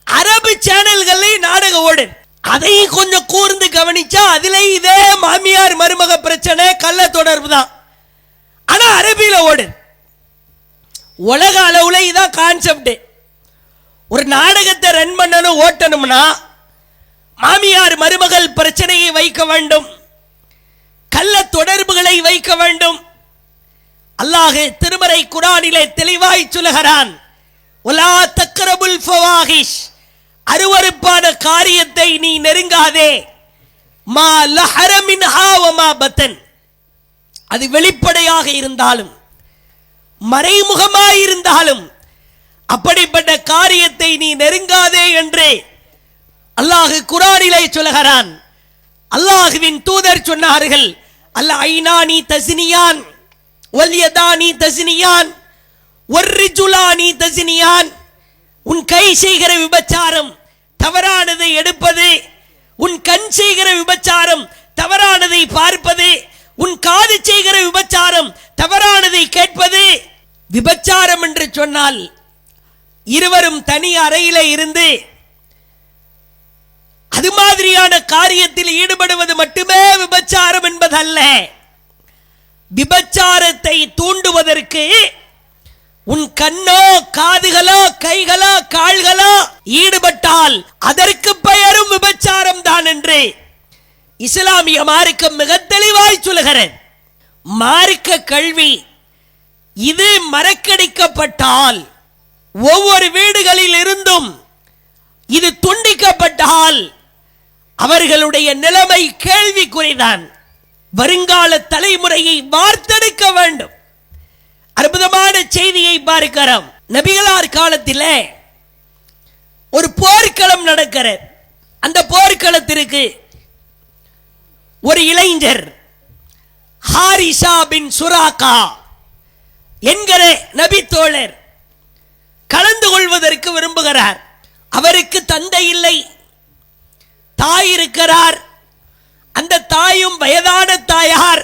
அரபு சேனல்கள்ல நாடகம் ஓடு. அதையும் கொஞ்சம் கூர்ந்து கவனிச்சா அதுல இதே மாமியார் மருமக பிரச்சனை கள்ள தொடர்பு தான். ஆனா அரபியில ஓடு. உலக அளவுல இதான் கான்செப்ட். ஒரு நாடகத்தை ரன் பண்ணணும், ஓட்டணும்னா மாமியார் மருமகள் பிரச்சனையை வைக்க வேண்டும், கள்ள தொடர்புகளை வைக்க வேண்டும். அல்லாஹ் திருமறை குர்ஆனிலே தெளிவாய் சொல்கிறான், வலா தக்ரபுல் ஃபவாஹிஷ், அருவருப்பான காரியத்தை நீ நெருங்காதே, மா லஹர மின்ஹா வ மா பத்தன், அது வெளிப்படையாக இருந்தாலும் மறைமுகமாய் இருந்தாலும் அப்படிப்பட்ட காரியத்தை நீ நெருங்காதே என்று அல்லாஹ் குர்ஆனிலே சொல்கிறான். அல்லாஹ்வின் தூதர் சொன்னார்கள், அல்ல ஐனானி தஸ்னியான் வல் யதானி தஸ்னியான் வர்ரிஜுலானி தஸ்னியான். உன் கை செய்கிற விபச்சாரம் தவறானதை எடுப்பது, உன் கண் செய்கிற விபச்சாரம் தவறானதை பார்ப்பது, உன் காது செய்கிற விபச்சாரம் தவறானதை கேட்பது. விபச்சாரம் என்று சொன்னால் இருவரும் தனி அறையில இருந்து அது மாதிரியான காரியத்தில் ஈடுபடுவது மட்டுமே விபச்சாரம் என்பதல்ல. விபச்சாரத்தை தூண்டுவதற்கு உன் கண்ணோ காதுகளோ கைகளோ கால்களோ ஈடுபட்டால் அதற்கு பெயரும் விபச்சாரம் தான் என்று இஸ்லாமிய மார்க்கம் மிக தெளிவாய் சொல்கிறது. மார்க்க கல்வி இது மறக்கடிக்கப்பட்டால், ஒவ்வொரு வீடுகளில் இருந்தும் இது துண்டிக்கப்பட்டால் அவர்களுடைய நிலைமை கேள்விக்குறிதான். வருங்கால தலைமுறையை வார்த்தெடுக்க வேண்டும். அற்புதமான செய்தியை பார்க்கிறோம். நபிகளார் காலத்தில் ஒரு போர்க்களம் நடக்கிறது. அந்த போர்க்களத்திற்கு ஒரு இளைஞர் ஹாரிசா பின் சுராகா என்கிற நபி தோழர் கலந்து கொள்வதற்கு விரும்புகிறார். அவருக்கு தந்தை இல்லை, தாய் இருக்கிறார். அந்த தாயும் வயதான தாயார்.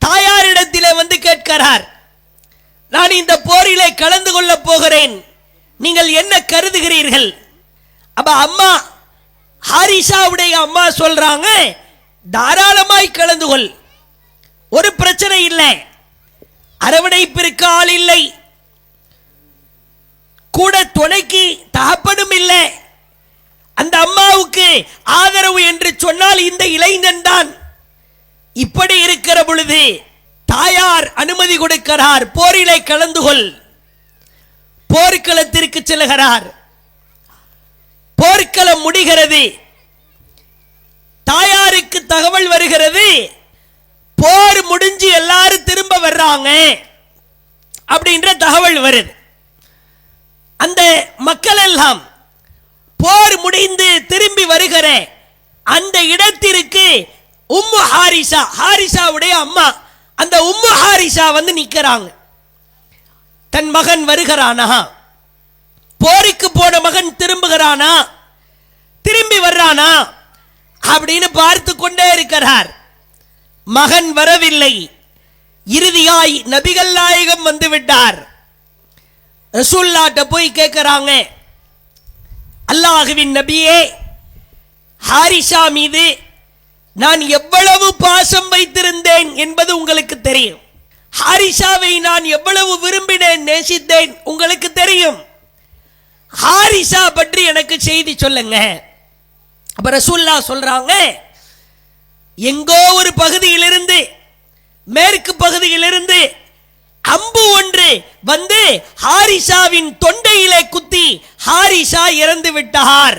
தாயாரிடத்திலே வந்து கேட்கிறார், நான் இந்த போரிலே கலந்து கொள்ள போகிறேன், நீங்கள் என்ன கருதுகிறீர்கள்? அப்ப அம்மா ஹாரிசாவுடைய அம்மா சொல்றாங்க, தாராளமாய் கலந்து கொள், ஒரு பிரச்சனை இல்லை, அரவணைப்பிற்கு ஆள் இல்லை, கூட துணைக்கு தகப்பனும் இல்லை, அந்த அம்மாவுக்கு ஆதரவு என்று சொன்னால் இந்த இளைஞன் தான் இப்படி இருக்கிற பொழுது தாயார் அனுமதி கொடுக்கிறார், போரிலே கலந்து கொள். போர்க்களத்திற்கு செல்கிறார். போர்க்களம் முடிகிறது. தாயாருக்கு தகவல் வருகிறது, போர் முடிஞ்சு எல்லாரும் திரும்ப வர்றாங்க அப்படின்ற தகவல் வருது. அந்த மக்கள் எல்லாம் போர் முடிந்து திரும்பி வருகிற அந்த இடத்திற்கு உம்மு ஹாரிசா, ஹாரிசாவுடைய அம்மா, அந்த உம்மு ஹாரிசா வந்து நிற்கிறாங்க. தன் மகன் வருகிறானா, போருக்கு போன மகன் திரும்புகிறானா, திரும்பி வர்றானா அப்படின்னு பார்த்து கொண்டே இருக்கிறார். மகன் வரவில்லை. இறுதியாய் நபிகள் நாயகம் வந்து விட்டார். ரசூலுல்லாஹ்ட்ட போய் கேட்கிறாங்க, அல்லாஹ்வின் நபியே, ஹாரிசா மீது நான் எவ்வளவு பாசம் வைத்திருந்தேன் என்பது உங்களுக்கு தெரியும். ஹாரிசாவை நான் எவ்வளவு விரும்பினேன், நேசித்தேன் உங்களுக்கு தெரியும். ஹாரிசா பற்றி எனக்கு செய்தி சொல்லுங்க. அப்ப ரசூலுல்லாஹ் சொல்றாங்க, எங்கோ ஒரு பகுதியிலிருந்து, மேற்கு பகுதியிலிருந்து அம்பு ஒன்று வந்து ஹாரிசாவின் தொண்டையிலே குத்தி ஹாரிசா இறந்து விட்டார்.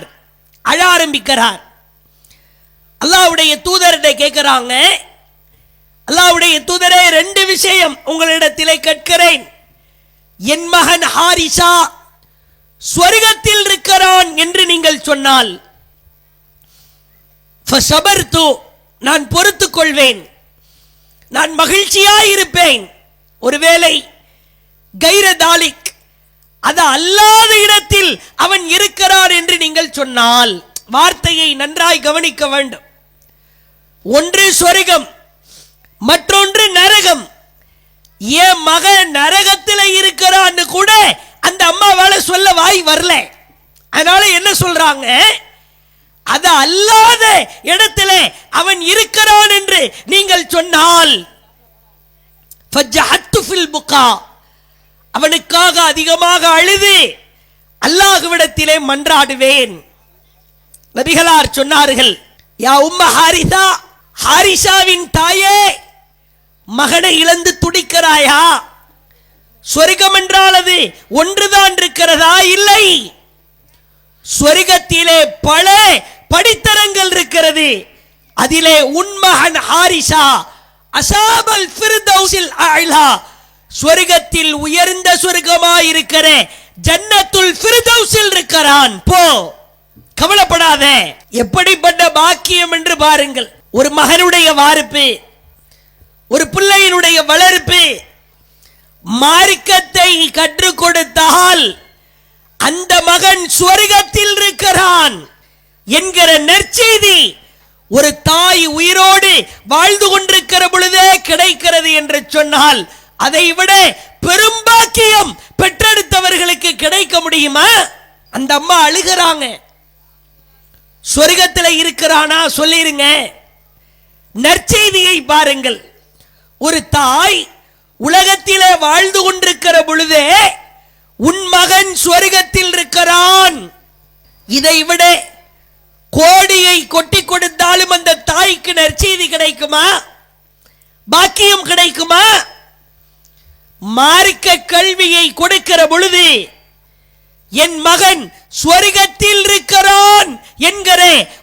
அழ ஆரம்பிக்கிறார். அல்லாஹ்வுடைய தூதரை கேட்கிறாங்க, அல்லாஹ்வுடைய தூதரே, ரெண்டு விஷயம் உங்களிடத்திலே கேட்கிறேன். என் மகன் ஹாரிசா சொர்க்கத்தில் இருக்கிறான் என்று நீங்கள் சொன்னால் ஃபஸபர்து, நான் பொறுத்துக் கொள்வேன், நான் மகிழ்ச்சியாயிருப்பேன். ஒருவேளை கைர தாலிக், அது அல்லாத இடத்தில் அவன் இருக்கிறான் என்று நீங்கள் சொன்னால், வார்த்தையை நன்றாய் கவனிக்க வேண்டும். ஒன்று சொர்க்கம், மற்றொன்று நரகம். என் மகன் நரகத்தில் இருக்கிறான்னு கூட அந்த அம்மாவால சொல்ல வாய் வரல. அதனால என்ன சொல்றாங்க, அது அல்லாத இடத்துல அவன் இருக்கிறான் என்று நீங்கள் சொன்னால் அவனுக்காக அதிகமாக அழுது அல்லாஹ்விடத்திலே மன்றாடுவேன். நபிகளார் சொன்னார்கள், யா உம்ம ஹாரிசா, ஹாரிசாவின் தாயே, மகனை இழந்து துடிக்கிறாயா? சொர்க்கம் என்றால் அது ஒன்றுதான் இருக்கிறதா? இல்லை, சொர்க்கத்திலே பல படித்தரங்கள் இருக்கிறது. அதிலே உன் மகன் ஹாரிசா அஸாபல் ஃபிர்தௌஸில் அஅலா, சொர்க்கத்தில் உயர்ந்த சொர்க்கமாய் இருக்கிற ஜன்னத்துல் ஃபிர்தௌஸில் இருக்கிறான். போ, கவலைப்படாத. எப்படிப்பட்ட பாக்கியம் என்று பாருங்கள். ஒரு மகனுடைய வார்ப்பு, ஒரு பிள்ளையினுடைய வளர்ப்பு, மார்க்கத்தை கற்றுக் கொடுத்தால் அந்த மகன் சொர்க்கத்தில் இருக்கிறான் என்கிற நற்செய்தி ஒரு தாய் உயிரோடு வாழ்ந்து கொண்டிருக்கிற பொழுதே கிடைக்கிறது என்று சொன்னால், அதை விட பெரும் பாக்கியம் பெற்றெடுத்தவர்களுக்கு கிடைக்க முடியுமா? அந்த அம்மா அழுகிறாங்க. சொர்க்கத்தில் இருக்கிறானா சொல்லிருங்க. நற்செய்தியை பாருங்கள். ஒரு தாய் உலகத்திலே வாழ்ந்து கொண்டிருக்கிற பொழுதே உன் மகன் சொர்க்கத்தில் இருக்கிறான், இதை விட கோடியை கொட்டி கொடுத்தாலும் அந்த தாய்க்கு நற்செய்தி கிடைக்குமா? பாக்கியம் கிடைக்குமா? மார்க்க கல்வியை கொடுக்கிற பொழுது என் மகன் சொர்க்கத்தில் இருக்கிறான் என்கிற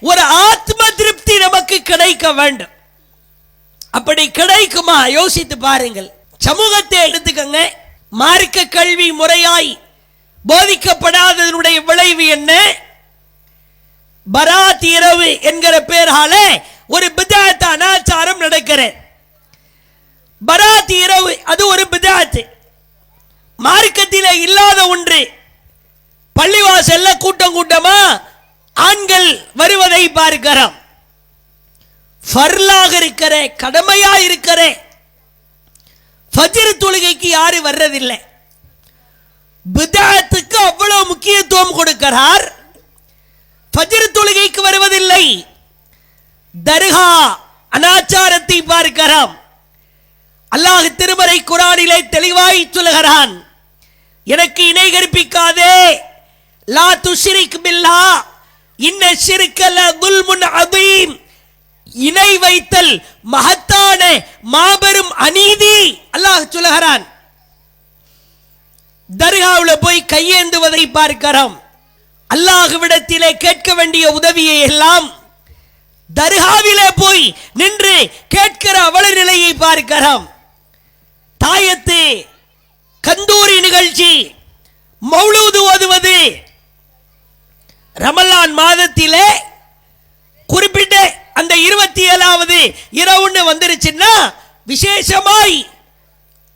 ஒரு ஆத்ம திருப்தி நமக்கு கிடைக்க வேண்டும். அப்படி கிடைக்குமா? யோசித்து பாருங்கள். சமூகத்தை எடுத்துக்கங்க. மார்க்க கல்வி முறையாய் போதிக்கப்படாததனுடைய விளைவு என்ன? பராத் இரவு என்கிற பெயரால ஒரு பித்அத் அனாச்சாரம் நடக்கிறது. பராத் இரவு அது ஒரு பித்அத், மார்க்கத்திலே இல்லாத ஒன்று. பள்ளிவாசல்ல கூட்டம் கூட்டமா ஆண்கள் வருவதை பார்க்கிறோம். ஃபர்லாக இருக்கிற, கடமையா இருக்கிற ஃபஜ்ர் தொழுகைக்கு யாரு வர்றதில்லை. பித்அத்துக்கு அவ்வளவு முக்கியத்துவம் கொடுக்கிறார், ஃபஜ்ர் தொழுகைக்கு வருவதில்லை. தர்கா அனாச்சாரத்தை பார்க்கிறோம். அல்லாஹ் திருமறை குர்ஆனிலே தெளிவாய் சொல்கிறான், எனக்கு இணை கற்பிக்காதே, லா துஷ்ரிக் பில்லாஹ் இன்ன ஷிர்க லதுல்முன் அதீம், இணை வைத்தல் மகத்தான பார்க்கிறோம். அல்லாஹ்விடத்திலே கேட்க வேண்டிய உதவியை எல்லாம் தர்காவிலே போய் நின்று கேட்கிற அவல நிலையை பார்க்கிறோம். தாயத்து, கந்தூரி நிகழ்ச்சி, மௌலூது ஓதுவது, ரமலான் மாதத்திலே குறிப்பிட்ட அந்த 27வது இரவுன்னு வந்துருச்சுன்னா விசேஷமாய்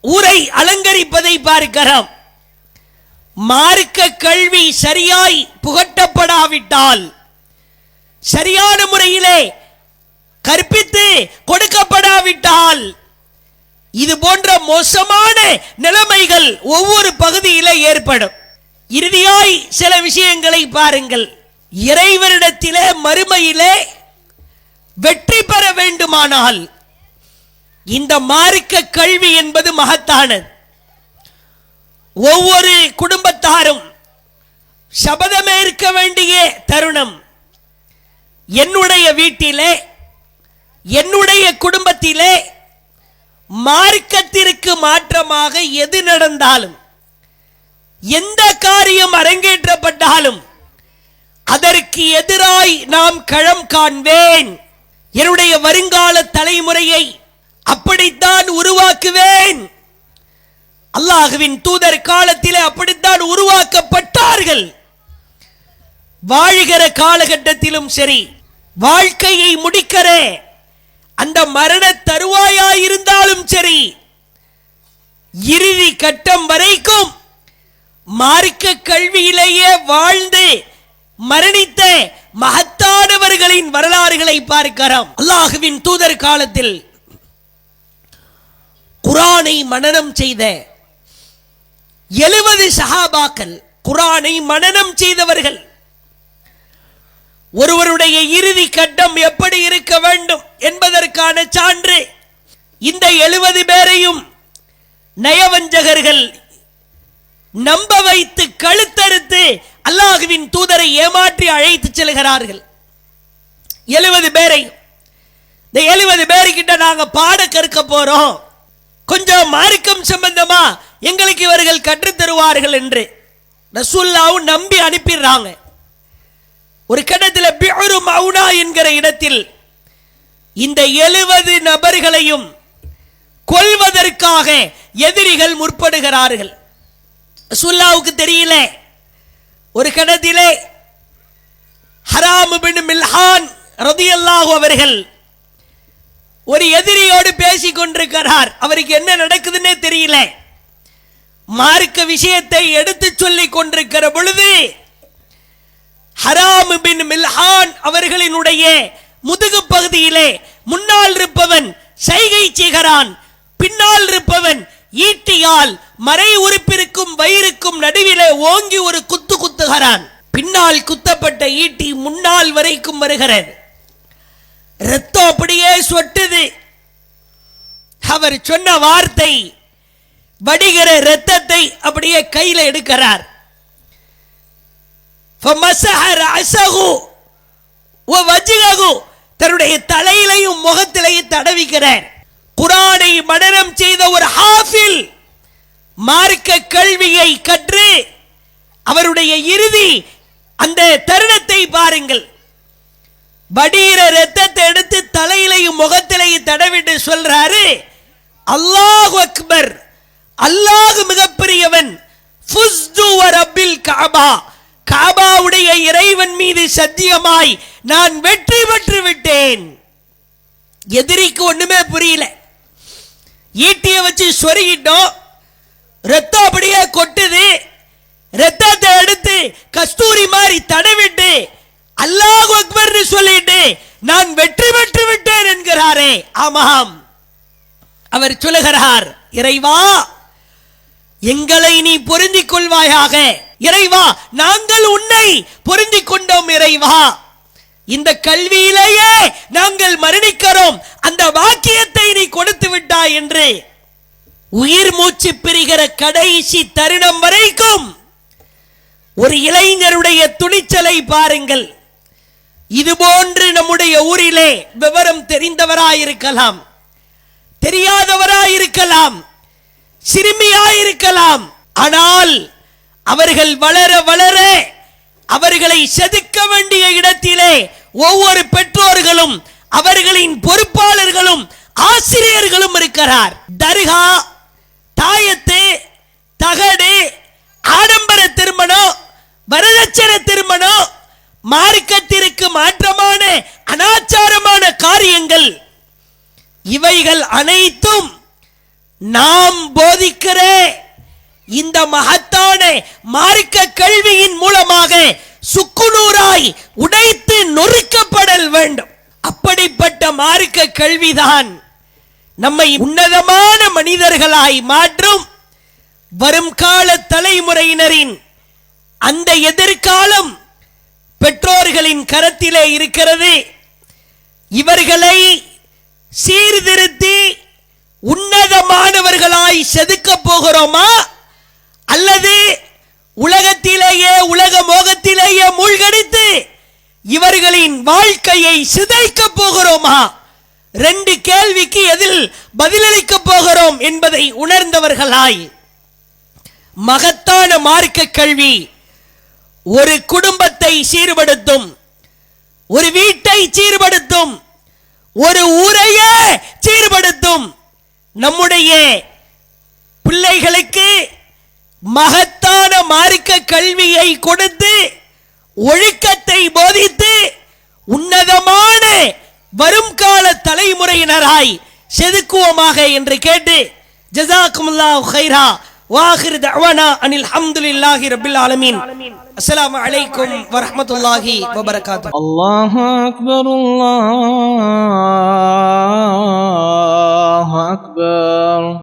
ஊரை அலங்கரிப்பதை பார்க்கிறோம். மார்க்க கல்வி சரியாய் புகட்டப்படாவிட்டால், சரியான முறையிலே கற்பித்து கொடுக்கப்படாவிட்டால், இது போன்ற மோசமான நிலைமைகள் ஒவ்வொரு பகுதியிலே ஏற்படும். இறுதியாய் சில விஷயங்களை பாருங்கள். இறைவனிடத்திலே மறுமையிலே வெற்றி பெற வேண்டுமானால் இந்த மார்க்க கல்வி என்பது மகத்தானது. ஒவ்வொரு குடும்பத்தாரும் சபதமேற்க வேண்டிய தருணம். என்னுடைய வீட்டிலே, என்னுடைய குடும்பத்திலே மார்க்கத்திற்கு மாற்றமாக எது நடந்தாலும், எந்த காரியம் அரங்கேற்றப்பட்டாலும் அதற்கு எதிராய் நாம் களம் காண்பேன். என்னுடைய வருங்கால தலைமுறையை அப்படித்தான் உருவாக்குவேன். அல்லாஹ்வின் தூதர் காலத்திலே அப்படித்தான் உருவாக்கப்பட்டார்கள். வாழ்கிற காலகட்டத்திலும் சரி, வாழ்க்கையை முடிக்கிற அந்த மரண தருவாயாயிருந்தாலும் சரி, இறுதி கட்டம் வரைக்கும் மார்க்க கல்வியிலேயே வாழ்ந்து மரணித்த மகத்தானவர்களின் வரலாறுகளை பார்க்கிறோம். அல்லாஹ்வின் தூதர் காலத்தில் குர்ஆனை மனனம் செய்த 70 சஹாபாக்கள், குர்ஆனை மனனம் செய்தவர்கள். ஒருவருடைய இறுதி கட்டம் எப்படி இருக்க வேண்டும் என்பதற்கான சான்று இந்த 70 பேரையும் நயவஞ்சகர்கள் நம்ப வைத்து கழுத்தறுத்து அல்லாஹ்வின் தூதரை ஏமாற்றி அழைத்து செல்கிறார்கள். 70 பேரை, இந்த 70 பேர்கிட்ட நாங்க பாட கற்க போறோம், கொஞ்சம் மார்க்கம் சம்பந்தமா எங்களுக்கு இவர்கள் கற்றுத் தருவார்கள் என்று ரசூலுல்லாஹ் நம்பி அனுப்பிடுறாங்க. ஒரு கட்டத்தில் பிஉரு மௌனா என்கிற இடத்தில் இந்த 70 நபர்களையும் கொல்வதற்காக எதிரிகள் முற்படுகிறார்கள். ரசூலுல்லாஹ்வுக்கு தெரியல. ஒரு கட்டத்திலே ஹராம் பின் மில்ஹான் ரலியல்லாஹு அவர்கள் ஒரு எதிரியோடு பேசிக் கொண்டிருக்கிறார். அவருக்கு என்ன நடக்குதுன்னே தெரியல. மார்க்க விஷயத்தை எடுத்து சொல்லிக் கொண்டிருக்கிற பொழுது ஹராம் பின் மில்ஹான் அவர்களினுடைய முதுகு பகுதியிலே முன்னால் இருப்பவன் சைகை செய்கிறான், பின்னால் இருப்பவன் ஈட்டியால் மறை உறுப்பிற்கும் வயிறுக்கும் நடுவிலே ஓங்கி ஒரு குத்து குத்துகிறான். பின்னால் குத்தப்பட்ட ஈட்டி முன்னால் வரைக்கும் வருகிறது. ரத்தம் அப்படியே சொட்டுது. அவர் சொன்ன வார்த்தை, வடிகிற ரத்தத்தை அப்படியே கையில எடுக்கிறார். தன்னுடைய தலையிலையும் முகத்திலையும் தடவிக்கிறார். குர்ஆனை மனனம் செய்த ஒரு ஹாஃபில், மார்க்க கல்வியை கற்று அவருடைய இறுதி அந்த தருணத்தை பாருங்கள். வடிகிற ரத்தத்தை எடுத்து தலையிலையும் முகத்திலையும் தடவிட்டு சொல்றாரு, அல்லாஹு அக்பர், அல்லாஹ் மிகப்பெரியவன், ஃபுஸ்து வ ரப்பில் கஅபா, கஅபாவுடைய இறைவன் மீது சத்தியமாய் நான் வெற்றி பெற்று விட்டேன். எதிரிக்கு ஒண்ணுமே புரியல. ஈட்டிய வச்சு சொருகிட்டோம், ரத்தம் அப்படியே கொட்டுது. ரத்தத்தை எடுத்து கஸ்தூரி மாதிரி தடவிட்டு அல்லாஹு அக்பர் சொல்லிட்டு நான் வெற்றி பெற்று விட்டேன் என்கிறாரே. ஆமாம், அவர் சொல்லுகிறார், இறைவா எங்களை நீ பொருந்திக் கொள்வாயாக. இறைவா நாங்கள் உன்னை பொருந்திக் கொண்டோம். இறைவா இந்த கல்வியிலேயே நாங்கள் மரணிக்கிறோம், அந்த வாக்கியத்தை நீ கொடுத்து விட்டாய் என்று உயிர் மூச்சு பிரிகிற கடைசி தருணம் வரைக்கும் ஒரு இளைஞருடைய துணிச்சலை பாருங்கள். இதுபோன்று நம்முடைய ஊரிலே விவரம் தெரிந்தவராயிருக்கலாம், தெரியாதவராயிருக்கலாம், சிறுமியாயிருக்கலாம், ஆனால் அவர்கள் வளர வளர அவர்களை செதுக்க வேண்டிய இடத்திலே ஒவ்வொரு பெற்றோர்களும் அவர்களின் பொறுப்பாளர்களும் ஆசிரியர்களும் இருக்கிறார். தர்கா, தாயத்து, தகடு, ஆடம்பர திருமணம், வரதட்சணை திருமணம், மார்க்கத்திற்கு மாற்றமான அனாச்சாரமான காரியங்கள், இவைகள் அனைத்தும் நாம் போதிக்கிற இந்த மகத்தான மார்க்க கல்வியின் மூலமாக சுக்குநூறாய் உடைத்து நொறுக்கப்படல் வேண்டும். அப்படிப்பட்ட மார்க்க கல்விதான் நம்மை உன்னதமான மனிதர்களாய் மாற்றும். வரும் கால தலைமுறையினரின் அந்த எதிர்காலம் பெற்றோர்களின் கரத்திலே இருக்கிறது. இவர்களை சீர்திருத்தி உன்னதமானவர்களாய் செதுக்க போகிறோமா, அல்லது உலகத்திலேயே உலக மோகத்திலேயே மூழ்கடித்து இவர்களின் வாழ்க்கையை சிதைக்க போகிறோமா? ரெண்டு கேள்விக்கு எதில் பதிலளிக்க போகிறோம் என்பதை உணர்ந்தவர்களாய் மகத்தான மார்க்க கல்வி ஒரு குடும்பத்தை சீர்படுத்தும், ஒரு வீட்டை சீர்படுத்தும், ஒரு ஊரையே சீர்படுத்தும். நம்முடைய பிள்ளைகளுக்கு மகத்தான மார்க்க கல்வியை கொடுத்து ஒழுக்கத்தை போதித்து உன்னதமான வரும் கால தலைமுறையினராய் செதுக்குவோமாக என்று கேட்டு ஜஸாக்குமுல்லாஹு கைரா வாஹிர் தஅவானா அனில் ஹம்துலில்லாஹி ரப்பில் ஆலமீன். அஸ்ஸலாமு அலைக்கும் வரஹ்மத்துல்லாஹி வபரகாத்துஹு. அல்லாஹு அக்பர், அல்லாஹு அக்பர்.